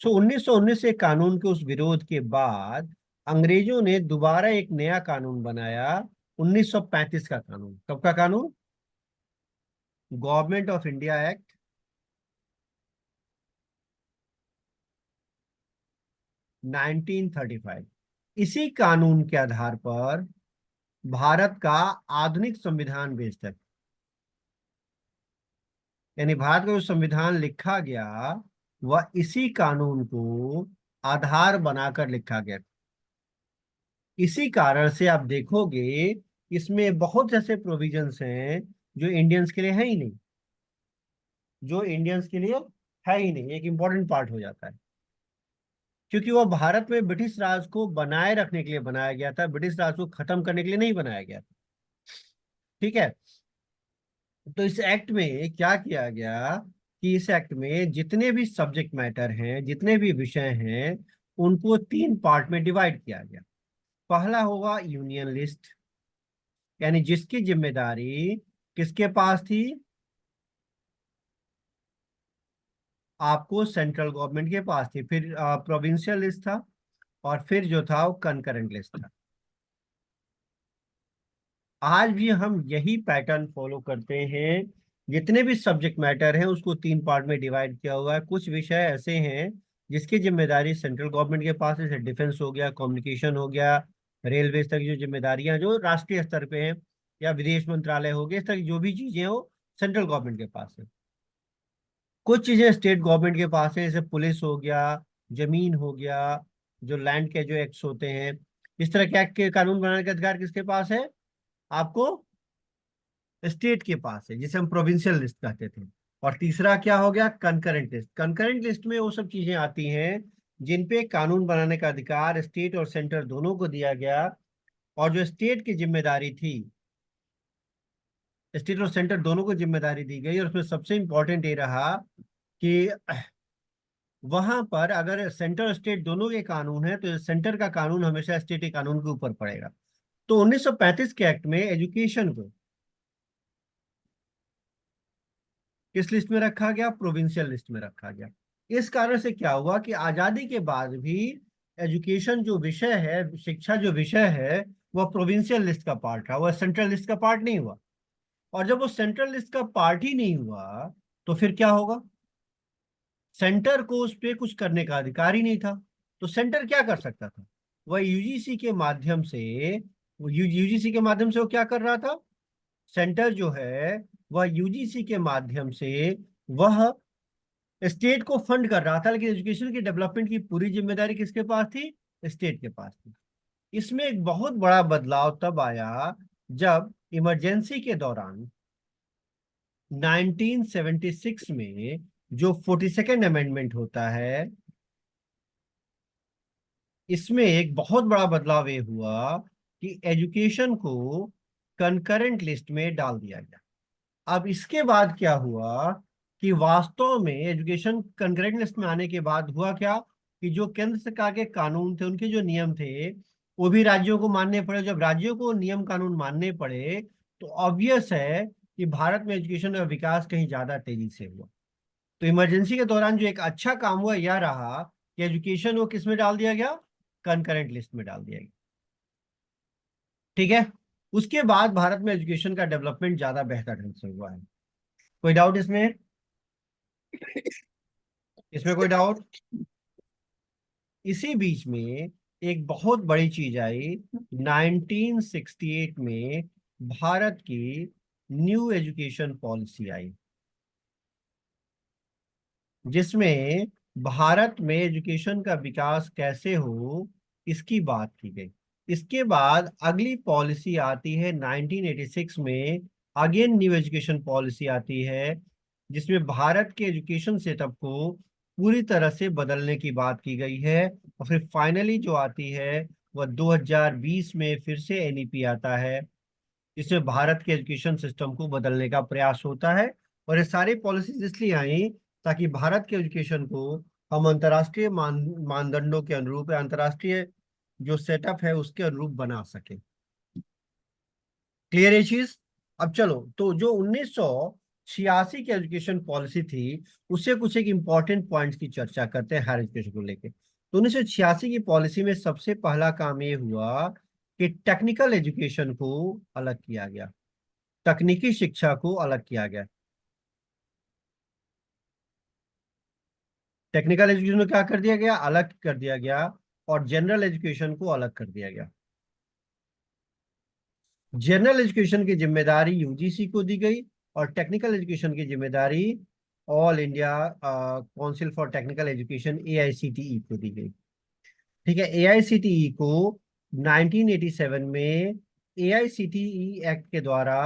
सो 1919 से कानून के उस विरोध के बाद अंग्रेजों ने दोबारा एक नया कानून बनाया, 1935 का कानून। कब का कानून? Government of India act 1935। इसी कानून के आधार पर भारत का आधुनिक संविधान बेस्ड है। यानी भारत का जो संविधान लिखा गया वह इसी कानून को आधार बनाकर लिखा गया। इसी कारण से आप देखोगे इसमें बहुत ऐसे प्रोविजंस हैं जो इंडियंस के लिए है ही नहीं, जो इंडियंस के लिए है ही नहीं, एक इंपॉर्टेंट पार्ट हो जाता है। क्योंकि वह भारत में ब्रिटिश राज को बनाए रखने के लिए बनाया गया था, ब्रिटिश राज को खत्म करने के लिए नहीं बनाया गया था। ठीक है। तो इस एक्ट में क्या किया गया कि इस एक्ट में जितने भी सब्जेक्ट मैटर हैं, जितने भी विषय हैं, उनको 3 पार्ट में डिवाइड किया गया। पहला होगा यूनियन लिस्ट, यानी जिसकी जिम्मेदारी किसके पास थी? आपको सेंट्रल गवर्नमेंट के पास थी। फिर प्रोविंशियल लिस्ट था, और फिर जो था वो कंकरेंट लिस्ट था। आज भी हम यही पैटर्न फॉलो करते हैं। जितने भी सब्जेक्ट मैटर हैं उसको 3 पार्ट में डिवाइड किया हुआ है। कुछ विषय ऐसे हैं जिसकी जिम्मेदारी सेंट्रल गवर्नमेंट के पास है, जैसे डिफेंस हो गया, कम्युनिकेशन हो गया, रेलवे तक की जो जिम्मेदारियां जो राष्ट्रीय स्तर पे हैं, या विदेश मंत्रालय हो गया, इस तरह की जो भी चीजें हैं वो सेंट्रल गवर्नमेंट के पास है। कुछ चीजें स्टेट गवर्नमेंट के पास है, जैसे पुलिस हो गया, जमीन हो गया, जो लैंड के जो एक्ट्स होते हैं, इस तरह के एक्ट के कानून बनाने का अधिकार किसके पास है? आपको स्टेट के पास है, जिसे हम प्रोविंशियल लिस्ट कहते थे। और तीसरा क्या हो गया? Concurrent list. कंकरेंट लिस्ट में वो सब चीजें आती हैं जिन पे कानून बनाने का अधिकार स्टेट और सेंटर दोनों को दिया गया, और जो स्टेट की जिम्मेदारी थी, स्टेट और सेंटर दोनों को जिम्मेदारी दी गई। और उसमें सबसे इंपॉर्टेंट ये रहा कि वहां पर अगर सेंटर और स्टेट दोनों के कानून है तो सेंटर का कानून हमेशा स्टेट के कानून के ऊपर पड़ेगा। तो 1935 के एक्ट में एजुकेशन को किस लिस्ट में रखा गया? प्रोविंशियल लिस्ट में रखा गया। इस कारण से क्या हुआ कि आजादी के बाद भी एजुकेशन जो विषय है, शिक्षा जो विषय है, वह प्रोविंशियल लिस्ट का पार्ट रहा, वह सेंट्रल लिस्ट का पार्ट नहीं हुआ। और जब वो सेंट्रल लिस्ट का पार्ट ही नहीं हुआ तो फिर क्या होगा? सेंटर को उस पर कुछ करने का अधिकार ही नहीं था। तो सेंटर क्या कर सकता था? वह यूजीसी के माध्यम से, यूजीसी के माध्यम से वो क्या कर रहा था? सेंटर जो है वह यूजीसी के माध्यम से वह स्टेट को फंड कर रहा था, लेकिन एजुकेशन की डेवलपमेंट की पूरी जिम्मेदारी किसके पास थी? स्टेट के पास थी। इसमें एक बहुत बड़ा बदलाव तब आया जब इमरजेंसी के दौरान 1976 में जो 42nd अमेंडमेंट होता है, इसमें एक बहुत बड़ा बदलाव ये हुआ कि एजुकेशन को कंकरेंट लिस्ट में डाल दिया गया। अब इसके बाद क्या हुआ कि वास्तव में एजुकेशन कंकरेंट लिस्ट में आने के बाद हुआ क्या कि जो केंद्र सरकार के कानून थे, उनके जो नियम थे, वो भी राज्यों को मानने पड़े। जब राज्यों को नियम कानून मानने पड़े तो ऑब्वियस है कि भारत में एजुकेशन का विकास कहीं ज्यादा तेजी से हुआ। तो इमरजेंसी के दौरान जो एक अच्छा काम हुआ यह रहा कि एजुकेशन को किस में डाल दिया गया? कंकरेंट लिस्ट में डाल दिया गया। ठीक है। उसके बाद भारत में एजुकेशन का डेवलपमेंट ज्यादा बेहतर ढंग से हुआ है। कोई डाउट इसमें? इसमें कोई डाउट? इसी बीच में एक बहुत बड़ी चीज आई। 1968 में भारत की न्यू एजुकेशन पॉलिसी आई, जिसमें भारत में एजुकेशन का विकास कैसे हो इसकी बात की गई। इसके बाद अगली पॉलिसी आती है 1986 में, अगेन न्यू एजुकेशन पॉलिसी आती है, जिसमें भारत के एजुकेशन सेटअप को पूरी तरह से बदलने की बात की गई है। और फिर फाइनली जो आती है वह 2020 में फिर से एनईपी आता है, जिसमें भारत के एजुकेशन सिस्टम को बदलने का प्रयास होता है। और ये सारी पॉलिसीज इसलिए आई ताकि भारत के एजुकेशन को हम अंतर्राष्ट्रीय मानदंडों के अनुरूप या अंतर्राष्ट्रीय जो सेटअप है उसके अनुरूप बना सके। क्लियर है चीज? अब चलो, तो जो 1986 की एजुकेशन पॉलिसी थी, उससे कुछ एक इंपॉर्टेंट पॉइंट्स की चर्चा करते हैं हायर एजुकेशन को लेके। तो 1986 की पॉलिसी में सबसे पहला काम ये हुआ कि टेक्निकल एजुकेशन को अलग किया गया, तकनीकी शिक्षा को अलग किया गया। टेक्निकल एजुकेशन को क्या कर दिया गया, अलग कर दिया गया, और जनरल एजुकेशन को अलग कर दिया गया। जनरल एजुकेशन की जिम्मेदारी यूजीसी को दी गई और टेक्निकल एजुकेशन की जिम्मेदारी all India council for technical education AICTE को दी गई। ठीक है, एआईसीटीई को 1987 में एआईसीटीई एक्ट के द्वारा,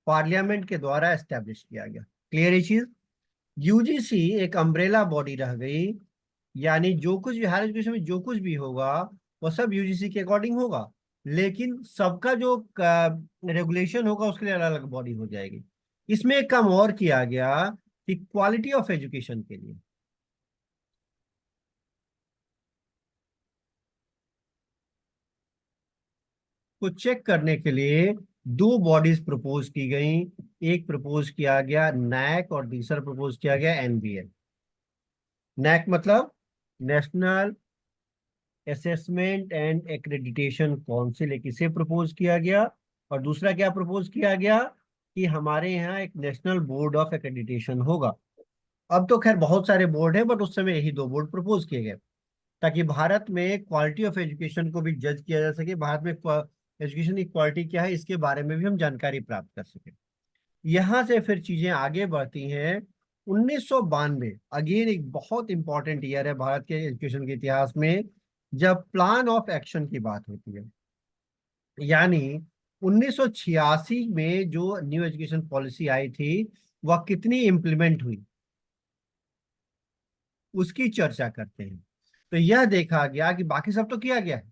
पार्लियामेंट के द्वारा एस्टेब्लिश किया गया। क्लियर ये चीज। यूजीसी एक अम्ब्रेला बॉडी रह गई, यानी जो कुछ भी हायर एजुकेशन में जो कुछ भी होगा वो सब यूजीसी के अकॉर्डिंग होगा, लेकिन सबका जो रेगुलेशन होगा उसके लिए अलग अलग बॉडी हो जाएगी। इसमें एक काम और किया गया कि क्वालिटी ऑफ एजुकेशन के लिए को चेक करने के लिए दो बॉडीज प्रपोज की गई। एक प्रपोज किया गया नैक और दूसरा प्रपोज किया गया एनबीए। नैक मतलब national assessment and accreditation council, एक इसे प्रपोज किया गया, और दूसरा क्या प्रपोज किया गया कि हमारे यहाँ एक नेशनल बोर्ड ऑफ एक्रेडिटेशन होगा। अब तो खैर बहुत सारे बोर्ड हैं, बट उस समय यही दो बोर्ड प्रपोज किए गए ताकि भारत में क्वालिटी ऑफ एजुकेशन को भी जज किया जा सके, भारत में एजुकेशन की क्वालिटी क्या है इसके बारे में भी हम जानकारी प्राप्त कर सके। यहां से फिर चीजें आगे बढ़ती हैं। 1992 अगेन एक बहुत इंपॉर्टेंट ईयर है भारत के एजुकेशन के इतिहास में, जब प्लान ऑफ एक्शन की बात होती है। यानी 1986 में जो न्यू एजुकेशन पॉलिसी आई थी वह कितनी इम्प्लीमेंट हुई उसकी चर्चा करते हैं। तो यह देखा गया कि बाकी सब तो किया गया है,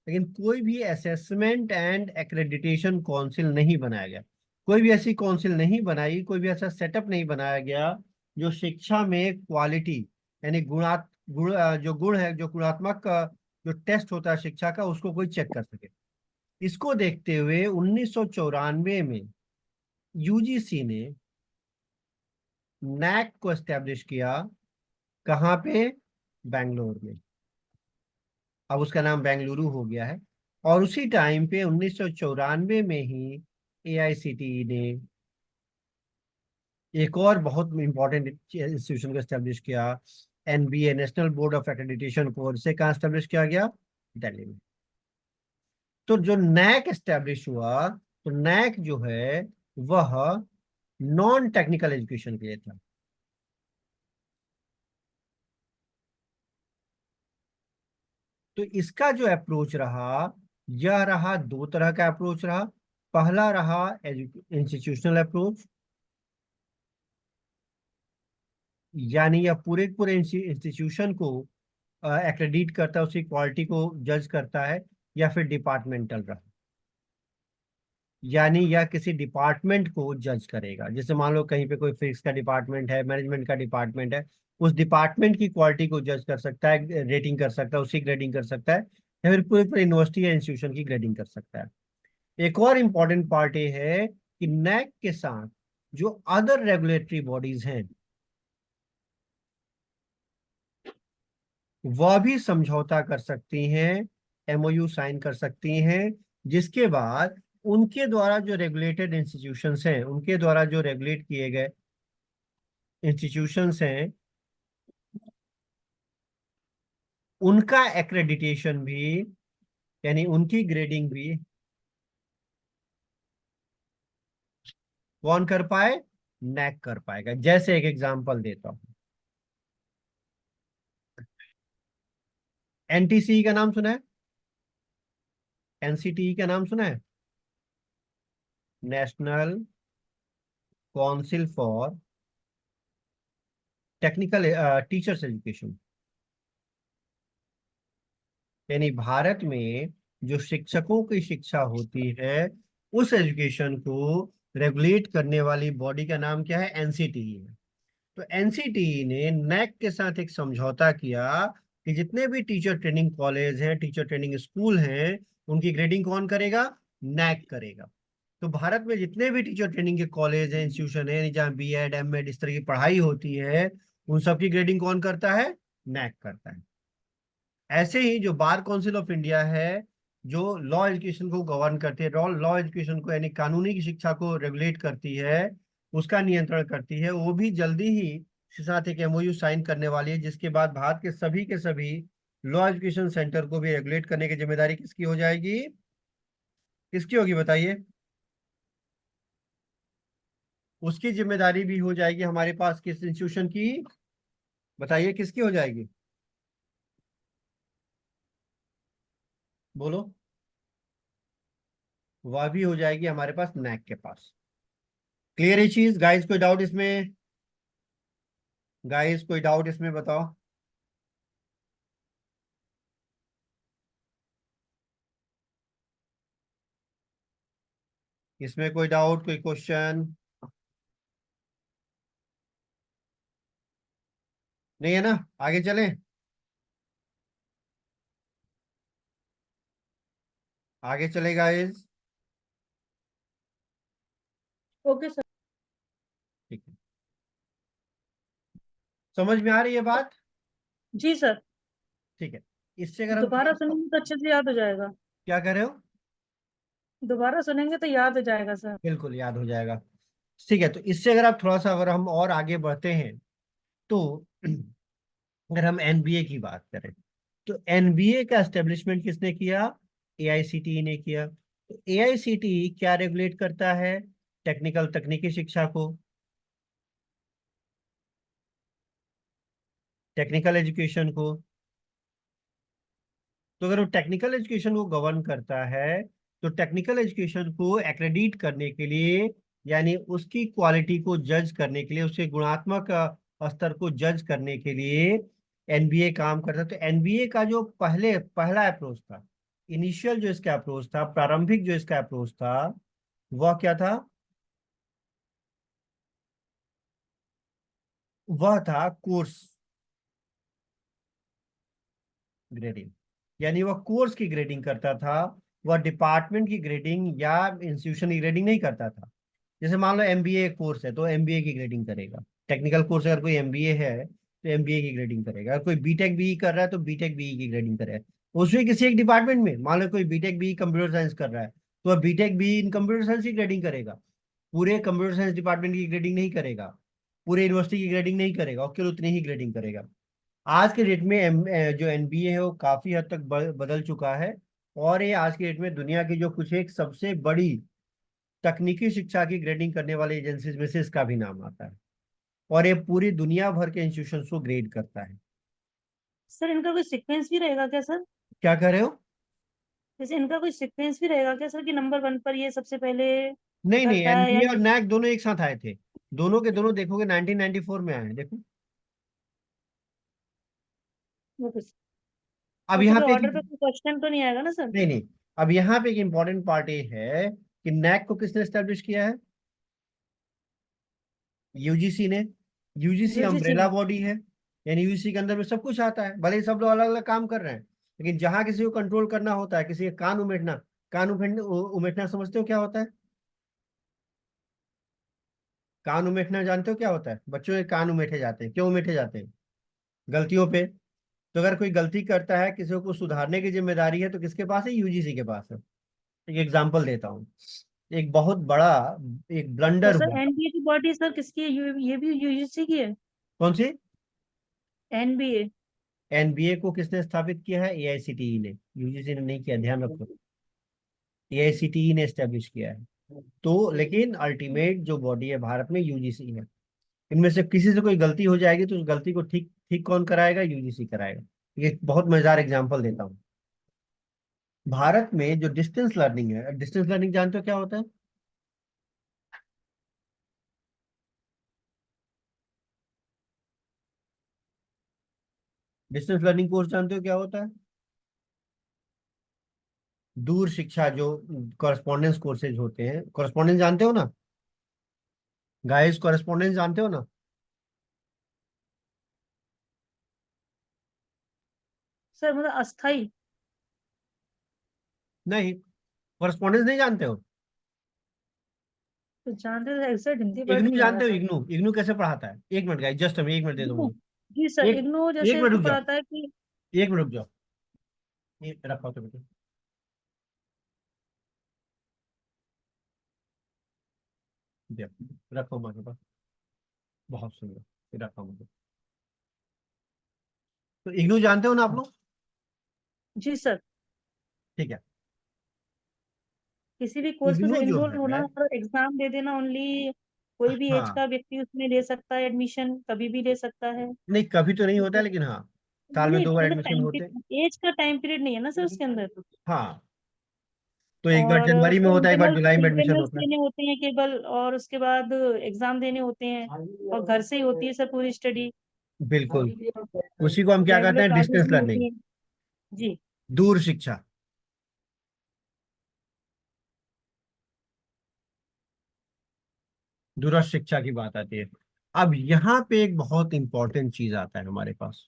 लेकिन कोई भी असेसमेंट एंड एक्रेडिटेशन काउंसिल नहीं बनाया गया। कोई भी ऐसी काउंसिल नहीं बनाई, कोई भी ऐसा सेटअप नहीं बनाया गया जो शिक्षा में क्वालिटी, यानी जो गुण है, जो गुणात्मक जो टेस्ट होता है शिक्षा का, उसको कोई चेक कर सके। इसको देखते हुए 1994 में यूजीसी ने नैक को एस्टेब्लिश किया। कहाँ पे? बैंगलोर में। अब उसका नाम बेंगलुरु हो गया है। और उसी टाइम पे 1994 में ही एआईसीटीई ने एक और बहुत इंपॉर्टेंट इंस्टीट्यूशन को एस्टेब्लिश किया, NBA, national board of accreditation course से। कहाँ एस्टेब्लिश किया गया? दिल्ली में। तो जो नैक एस्टेब्लिश हुआ, तो नैक जो है वह नॉन टेक्निकल एजुकेशन के लिए था। तो इसका जो अप्रोच रहा, यह रहा दो तरह का अप्रोच रहा। पहला रहा इंस्टीट्यूशनल अप्रोच, यानी यह पूरे पूरे इंस्टीट्यूशन को एक्रेडिट करता है, उसकी क्वालिटी को जज करता है। या फिर डिपार्टमेंटल रहा, यानी यह किसी डिपार्टमेंट को जज करेगा। जैसे मान लो कहीं पे कोई फिजिक्स का डिपार्टमेंट है, मैनेजमेंट का डिपार्टमेंट है, उस डिपार्टमेंट की क्वालिटी को जज कर सकता है, रेटिंग कर सकता है, उसकी ग्रेडिंग कर सकता है, या फिर पूरे पूरे यूनिवर्सिटी या इंस्टीट्यूशन की ग्रेडिंग कर सकता है। एक और इम्पॉर्टेंट पार्ट ये है कि नैक के साथ जो अदर रेगुलेटरी बॉडीज हैं वह भी समझौता कर सकती हैं, एमओयू साइन कर सकती हैं, जिसके बाद उनके द्वारा जो रेगुलेटेड इंस्टीट्यूशंस हैं, उनके द्वारा जो रेगुलेट किए गए इंस्टीट्यूशंस हैं, उनका एक्रेडिटेशन भी, यानी उनकी ग्रेडिंग भी कौन कर पाए? नैक कर पाएगा। जैसे एक एग्जांपल देता हूं, एनटीसी का नाम सुना है? एनसीटीई का नाम सुना है? National council for technical teachers education. यानी भारत में जो शिक्षकों की शिक्षा होती है, उस एजुकेशन को रेगुलेट करने वाली बॉडी का नाम क्या है? एनसीटीई है। तो एनसीटीई ने नैक के साथ एक समझौता किया कि जितने भी टीचर ट्रेनिंग कॉलेज हैं, टीचर ट्रेनिंग स्कूल हैं, उनकी ग्रेडिंग कौन करेगा? नैक करेगा। तो भारत में जितने भी टीचर ट्रेनिंग के कॉलेज हैं, इंस्टीट्यूशन है, जहाँ बीएड एमएड इस तरह की पढ़ाई होती है, उन सबकी ग्रेडिंग कौन करता है? नैक करता है। ऐसे ही जो बार काउंसिल ऑफ इंडिया है, जो लॉ एजुकेशन को गवर्न करती है, लॉ एजुकेशन को यानी कानूनी की शिक्षा को रेगुलेट करती है, उसका नियंत्रण करती है, वो भी जल्दी ही इसके साथ एक एमओयू साइन करने वाली है, जिसके बाद भारत के सभी लॉ एजुकेशन सेंटर को भी रेगुलेट करने की जिम्मेदारी किसकी हो जाएगी? किसकी होगी बताइए? उसकी जिम्मेदारी भी हो जाएगी हमारे पास किस इंस्टीट्यूशन की? बताइए किसकी हो जाएगी? बोलो। वह भी हो जाएगी हमारे पास नैक के पास। क्लियर है चीज गाइस? कोई डाउट इसमें? गाइस कोई डाउट इसमें बताओ। इसमें कोई डाउट, कोई क्वेश्चन? नहीं है ना? आगे चलें? आगे चले गाइस? Okay sir. ठीक है। समझ में आ रही है बात? जी सर। ठीक है। इससे अगर हम दोबारा थोड़ा सा, सुनेंगे तो अच्छे से याद हो जाएगा। क्या कर रहे हो? दोबारा सुनेंगे तो याद हो जाएगा सर। बिल्कुल याद हो जाएगा। ठीक है, तो इससे अगर आप थोड़ा सा, अगर हम और आगे बढ़ते हैं तो अगर हम एनबीए की बात करें, तो एनबीए का एस्टेब्लिशमेंट किसने किया? एआईसीटीई ने किया। तो एआईसीटीई क्या रेगुलेट करता है? टेक्निकल, तकनीकी शिक्षा को, टेक्निकल एजुकेशन को। तो अगर वो टेक्निकल एजुकेशन को गवर्न करता है, तो टेक्निकल एजुकेशन को एक्रेडिट करने के लिए, यानी उसकी क्वालिटी को जज करने के लिए, उसके गुणात्मक स्तर को जज करने के लिए एनबीए काम करता है। तो एनबीए का जो पहला अप्रोच था, इनिशियल जो इसका अप्रोच था, प्रारंभिक जो इसका अप्रोच था, वह क्या था? वह था कोर्स ग्रेडिंग। यानी वह कोर्स की ग्रेडिंग करता था, वह डिपार्टमेंट की ग्रेडिंग या इंस्टीट्यूशन की ग्रेडिंग नहीं करता था। जैसे मान लो एमबीए कोर्स है तो एमबीए की ग्रेडिंग करेगा। टेक्निकल कोर्स अगर कोई एमबीए है तो एमबीए की ग्रेडिंग करेगा। अगर कोई बीटेक बीई कर रहा है तो बीटेक बीई की ग्रेडिंग करेगा। उसमें किसी एक डिपार्टमेंट में मान लो कोई बीटेक बीई कंप्यूटर साइंस कर रहा है, तो वह B Tech BE in computer science की ग्रेडिंग करेगा। पूरे कंप्यूटर साइंस डिपार्टमेंट की ग्रेडिंग नहीं करेगा, पूरे यूनिवर्सिटी की ग्रेडिंग नहीं करेगा, और केवल उतनी ही ग्रेडिंग करेगा। आज के डेट में जो एनबीए है वो काफी हद तक बदल चुका है। और ये आज के डेट में दुनिया की जो कुछ एक सबसे बड़ी तकनीकी शिक्षा की ग्रेडिंग करने वाली एजेंसीज में से इसका भी नाम आता है। और ये पूरी दुनिया भर के इंस्टीट्यूशन को ग्रेड करता है। सर इनका कोई सीक्वेंस भी रहेगा क्या सर? क्या कह रहे हो? जैसे इनका कोई सीक्वेंस भी रहेगा क्या सर, कि नंबर वन पर ये सबसे पहले नहीं नहीं, करता है या एनबीए और ये? नैक दोनों एक साथ आए थे। दोनों के दोनों देखोगे 1994 में आए हैं, देखो। Okay sir. अब और तो यहाँ फिर पे ऑर्डर पे कोई क्वेश्चन तो नहीं आएगा ना सर? नहीं नहीं, अब यहाँ पे एक इंपॉर्टेंट पार्ट ये है कि नैक को किसने स्टैब्लिश किया है? यूजीसी ने। यूजीसी यूजीसी अम्ब्रेला ने। बॉडी है, यानी यूजीसी के अंदर में सब कुछ आता है। भले ही सब लोग अलग अलग काम कर रहे हैं, लेकिन जहां किसी को कंट्रोल करना होता है, किसी का कान उमेटना, कान उमेटना समझते हो क्या होता है? कान उमेटना जानते हो क्या होता है? बच्चों के कान उमेटे जाते हैं, क्यों उमेटे जाते हैं? गलतियों पे। तो अगर कोई गलती करता है, किसी को सुधारने की जिम्मेदारी है, तो किसके पास है? यूजीसी के पास है। एक एग्जाम्पल देता हूँ। एक बहुत बड़ा एक तो ब्लंडर सर हुआ। एनबीए की बॉडी सर किसकी है? ये भी यूजीसी की है? कौन सी? एनबीए। एनबीए को किसने स्थापित किया है? एआईसीटीई ने। यूजीसी ने नहीं किया, ध्यान रखो। एआईसीटीई ने एस्टेब्लिश किया है। तो लेकिन अल्टीमेट जो बॉडी है भारत में यूजीसी है। इनमें से किसी से कोई गलती हो जाएगी तो उस गलती को ठीक ठीक कौन कराएगा? यूजीसी कराएगा। ये बहुत मजेदार एग्जांपल देता हूँ। भारत में जो डिस्टेंस लर्निंग है, डिस्टेंस लर्निंग जानते हो क्या होता है? डिस्टेंस लर्निंग कोर्स जानते हो क्या होता है? दूर शिक्षा जो कॉरेस्पॉन्डेंस कोर्सेज होते हैं, कॉरेस्पॉन्डेंस जानते हो ना? गाइस कॉरेस्पॉन्डेंस जानते हो ना? सर मतलब अस्थाई। नहीं, कॉरेस्पॉन्डेंस नहीं जानते हो? तो जानते तो एग्जैक्ट हिंदी वर्ड इग्नू नहीं आ रहा जानते हो? था। इग्नू, इग्नू कैसे पढ़ाता है? एक मिनट गाइस, जस्ट हमें एक मिनट दे दो इग्नू। मुझे। जी सर, एक इग्नू एक जैसे मिनट तो रुक जाओ, पढ़ाता है कि। 1 मिनट रुक जाओ, ये रखा तो बेटा, दे, रखो हमारे पास, बहुत सुंदर, ये रखा मुझे। तो इग्नू जानते हो ना आप लोग? जी सर, ठीक है। किसी भी कोर्स में इग्नू सर जो इनरोल होना है, और एग्जाम दे देना ओनली, कोई भी एज हाँ, का व्यक्ति उसमें ले सकता है, एडमिशन कभी भी ले सकता है। नहीं कभी तो नहीं होता है, मतलब लेकिन हाँ, साल में नहीं, 2 बार मतलब एडमिशन टाइम होते हैं। एज का टाइम पीरियड नहीं है ना सर उसके अंदर। हाँ, तो एक बार और जनवरी में सर होता है, एक बार इंटरनल जुलाई में एडमिशन इंटरनल्स होता है। देने होते हैं केवल, और उसके बाद एग्जाम देने होते हैं, और घर से ही होती है सर पूरी स्टडी। बिल्कुल, उसी को हम क्या कहते रेगुलर हैं, क्लासेस डिस्टेंस भी लर्निंग, होती हैं। जी। दूर शिक्षा। दूरस्थ शिक्षा की बात आती है। अब यहाँ पे एक बहुत इंपॉर्टेंट चीज आता है हमारे पास।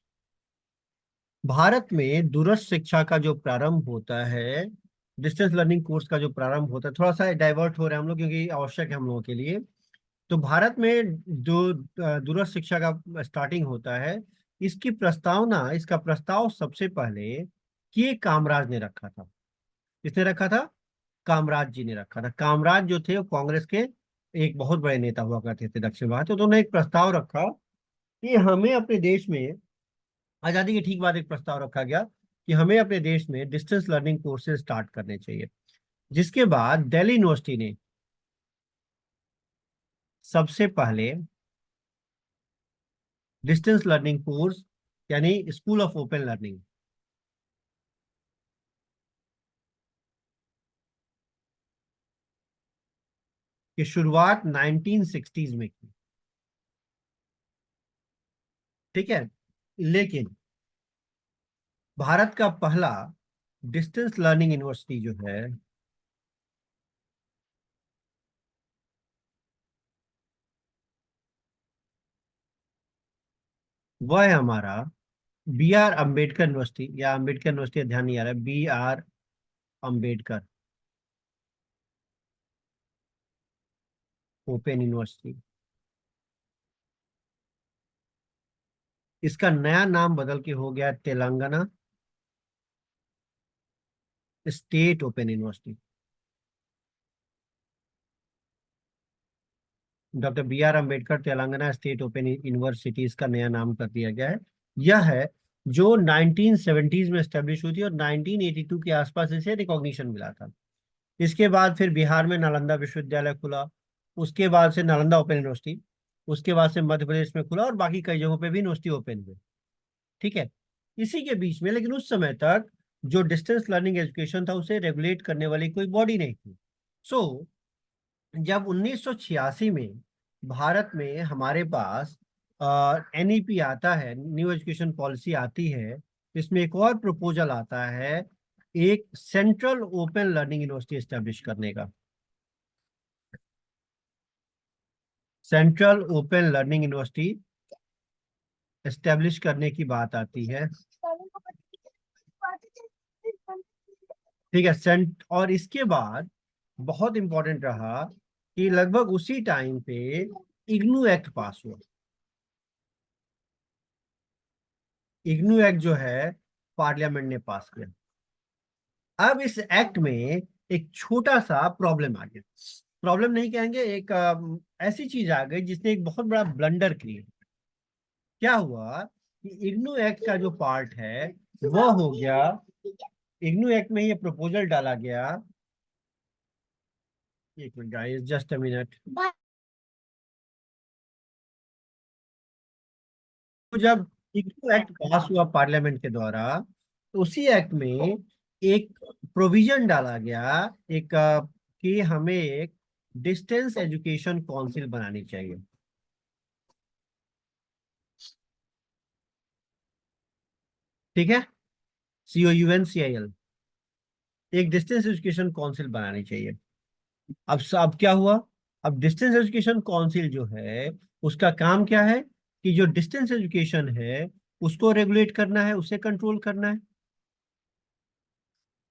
भारत में दूरस्थ शिक्षा का जो प्रारंभ होता है, डिस्टेंस लर्निंग कोर्स का जो प्रारंभ होता है, थोड़ा सा डाइवर्ट हो रहे हैं हम लोग क्योंकि आवश्यक है हम लोगों के लिए। तो भारत में जो दूरस्थ शिक्षा का स्टार्टिंग होता है, इसकी प्रस्तावना, इसका प्रस्ताव सबसे पहले के कामराज ने रखा था। किसने रखा था? कामराज जी ने रखा था। कामराज जो थे वो कांग्रेस के एक बहुत बड़े नेता हुआ करते थे दक्षिण भारत। तो उन्होंने एक प्रस्ताव रखा कि हमें अपने देश में, आजादी के ठीक बाद एक प्रस्ताव रखा गया कि हमें अपने देश में डिस्टेंस लर्निंग कोर्सेज स्टार्ट करने चाहिए। जिसके बाद दिल्ली यूनिवर्सिटी ने सबसे पहले डिस्टेंस लर्निंग कोर्स, यानी स्कूल ऑफ ओपन लर्निंग, की शुरुआत 1960s में की। ठीक है। लेकिन भारत का पहला डिस्टेंस लर्निंग यूनिवर्सिटी जो है, वह है हमारा बी आर अम्बेडकर यूनिवर्सिटी, या अम्बेडकर यूनिवर्सिटी, ध्यान नहीं आ रहा है, B R Ambedkar open university. इसका नया नाम बदल के हो गया Telangana state open university. Doctor B R Ambedkar Telangana state open university इसका नया नाम कर दिया गया है। यह है जो 1970s में स्टेब्लिश हुई थी और 1982 के आसपास इसे रिकॉग्निशन मिला था। इसके बाद फिर बिहार में नालंदा विश्वविद्यालय खुला, उसके बाद से नालंदा ओपन यूनिवर्सिटी, उसके बाद से मध्य प्रदेश में खुला, और बाकी कई जगहों पे भी यूनिवर्सिटी ओपन हुई। ठीक है। इसी के बीच में, लेकिन उस समय तक जो डिस्टेंस लर्निंग एजुकेशन था उसे रेगुलेट करने वाली कोई बॉडी नहीं थी। सो जब 1986 में भारत में हमारे पास एनईपी आता है, न्यू एजुकेशन पॉलिसी आती है, इसमें एक और प्रपोजल आता है, एक central open learning university establish करने का। Central open learning university establish करने की बात आती है। ठीक है। सेंट और इसके बाद बहुत इंपॉर्टेंट रहा कि लगभग उसी टाइम पे इग्नू एक्ट पास हुआ। इग्नू एक्ट जो है पार्लियामेंट ने पास किया। अब इस एक्ट में एक छोटा सा प्रॉब्लम आ गया। प्रॉब्लम नहीं कहेंगे, एक ऐसी चीज आ गई जिसने एक बहुत बड़ा ब्लंडर क्रिएट। क्या हुआ कि इग्नू एक्ट का जो पार्ट है वह हो गया, इग्नू एक्ट में ये प्रपोजल डाला गया। एक minute guys, just a minute. तो जब इग्नू एक्ट पास हुआ पार्लियामेंट के द्वारा, तो उसी एक्ट में एक प्रोविजन डाला गया, एक कि हमें एक डिस्टेंस एजुकेशन काउंसिल बनानी चाहिए। ठीक है। COUNCIL, एक डिस्टेंस एजुकेशन काउंसिल बनानी चाहिए। अब क्या हुआ? अब डिस्टेंस एजुकेशन काउंसिल जो है, उसका काम क्या है कि जो डिस्टेंस एजुकेशन है उसको रेगुलेट करना है, उसे कंट्रोल करना है।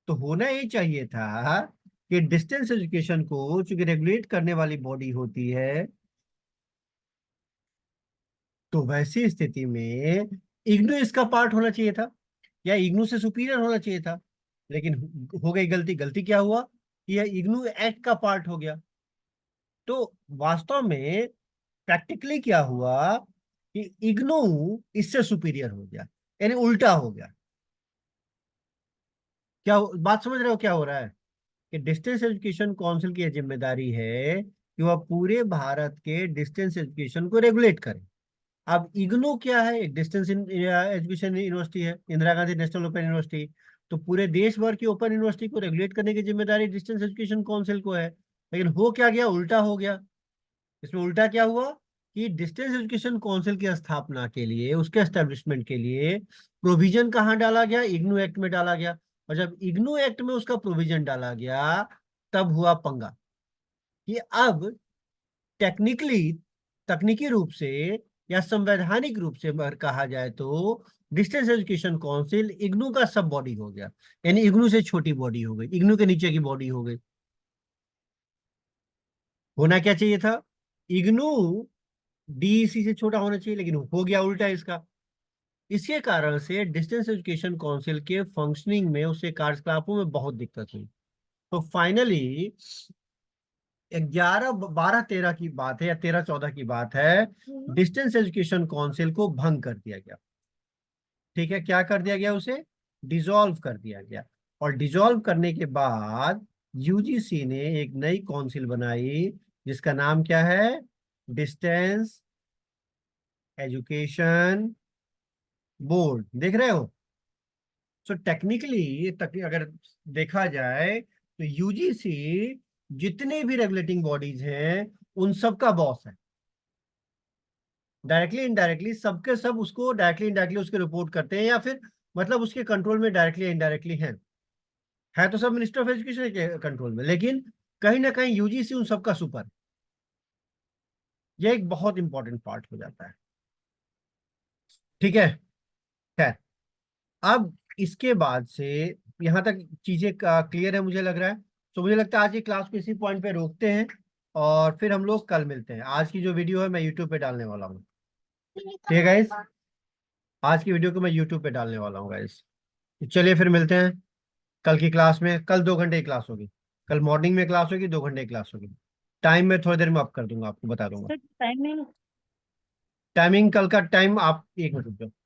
तो होना ये चाहिए था कि डिस्टेंस एजुकेशन को चूंकि रेगुलेट करने वाली बॉडी होती है, तो वैसी स्थिति में इग्नू इसका पार्ट होना चाहिए था, या इग्नू से सुपीरियर होना चाहिए था, लेकिन हो गई गलती। गलती क्या हुआ कि यह इग्नू एक्ट का पार्ट हो गया। तो वास्तव में प्रैक्टिकली क्या हुआ कि इग्नू इससे सुपीरियर हो गया, यानी उल्टा हो गया। बात समझ रहे हो क्या हो रहा है? कि डिस्टेंस एजुकेशन काउंसिल की यह जिम्मेदारी है कि वह पूरे भारत के डिस्टेंस एजुकेशन को रेगुलेट करे। अब इग्नू क्या है? एक डिस्टेंस एजुकेशन यूनिवर्सिटी है, Indira Gandhi national open university. तो पूरे देश भर की ओपन यूनिवर्सिटी को रेगुलेट करने की जिम्मेदारी डिस्टेंस एजुकेशन काउंसिल को है। लेकिन हो क्या गया? उल्टा हो गया। इसमें उल्टा क्या हुआ कि डिस्टेंस एजुकेशन काउंसिल की स्थापना के लिए, उसके एस्टेब्लिशमेंट के लिए प्रोविजन कहाँ डाला गया? इग्नू एक्ट में डाला गया। और जब इग्नू एक्ट में उसका प्रोविजन डाला गया, तब हुआ पंगा कि अब टेक्निकली, तकनीकी रूप से या संवैधानिक रूप से अगर कहा जाए तो डिस्टेंस एजुकेशन काउंसिल इग्नू का सब बॉडी हो गया, यानी इग्नू से छोटी बॉडी हो गई, इग्नू के नीचे की बॉडी हो गई। होना क्या चाहिए था? इग्नू डीईसी से छोटा होना चाहिए, लेकिन हो गया उल्टा इसका। इसके कारण से डिस्टेंस एजुकेशन काउंसिल के फंक्शनिंग में, उसके कार्यकलापों में बहुत दिक्कत हुई। तो फाइनली 11 12 13 की बात है, या 13 14 की बात है, डिस्टेंस एजुकेशन काउंसिल को भंग कर दिया गया। ठीक है, क्या कर दिया गया? उसे डिसॉल्व कर दिया गया। और डिसॉल्व करने के बाद यूजीसी ने एक नई काउंसिल बनाई, जिसका नाम क्या है? Distance education board. देख रहे हो? सो टेक्निकली अगर देखा जाए तो यूजीसी जितने भी रेगुलेटिंग बॉडीज हैं उन सब का बॉस है। डायरेक्टली इनडायरेक्टली सबके सब उसको डायरेक्टली इनडायरेक्टली उसके रिपोर्ट करते हैं, या फिर मतलब उसके कंट्रोल में डायरेक्टली इनडायरेक्टली है तो सब मिनिस्टर ऑफ एजुकेशन के कंट्रोल में, लेकिन कहीं ना कहीं यूजीसी उन सबका सुपर। यह एक बहुत इंपॉर्टेंट पार्ट हो जाता है। ठीक है। खैर, अब इसके बाद से यहां तक चीजें क्लियर है मुझे लग रहा है। तो मुझे लगता है आज की क्लास को इसी पॉइंट पे रोकते हैं, और फिर हम लोग कल मिलते हैं। आज की जो वीडियो है मैं यूट्यूब पे डालने वाला हूँ। ठीक है गाइस, आज की वीडियो को मैं यूट्यूब पे डालने वाला हूँ गाइस। तो चलिए फिर मिलते हैं कल की क्लास में। कल 2 घंटे की क्लास होगी। कल मॉर्निंग में क्लास होगी, 2 घंटे की क्लास होगी। टाइम मैं थोड़ी देर में अप कर दूंगा, आपको बता दूंगा। Sir timing. टाइमिंग कल का टाइम, आप 1 मिनट रुक जाओ।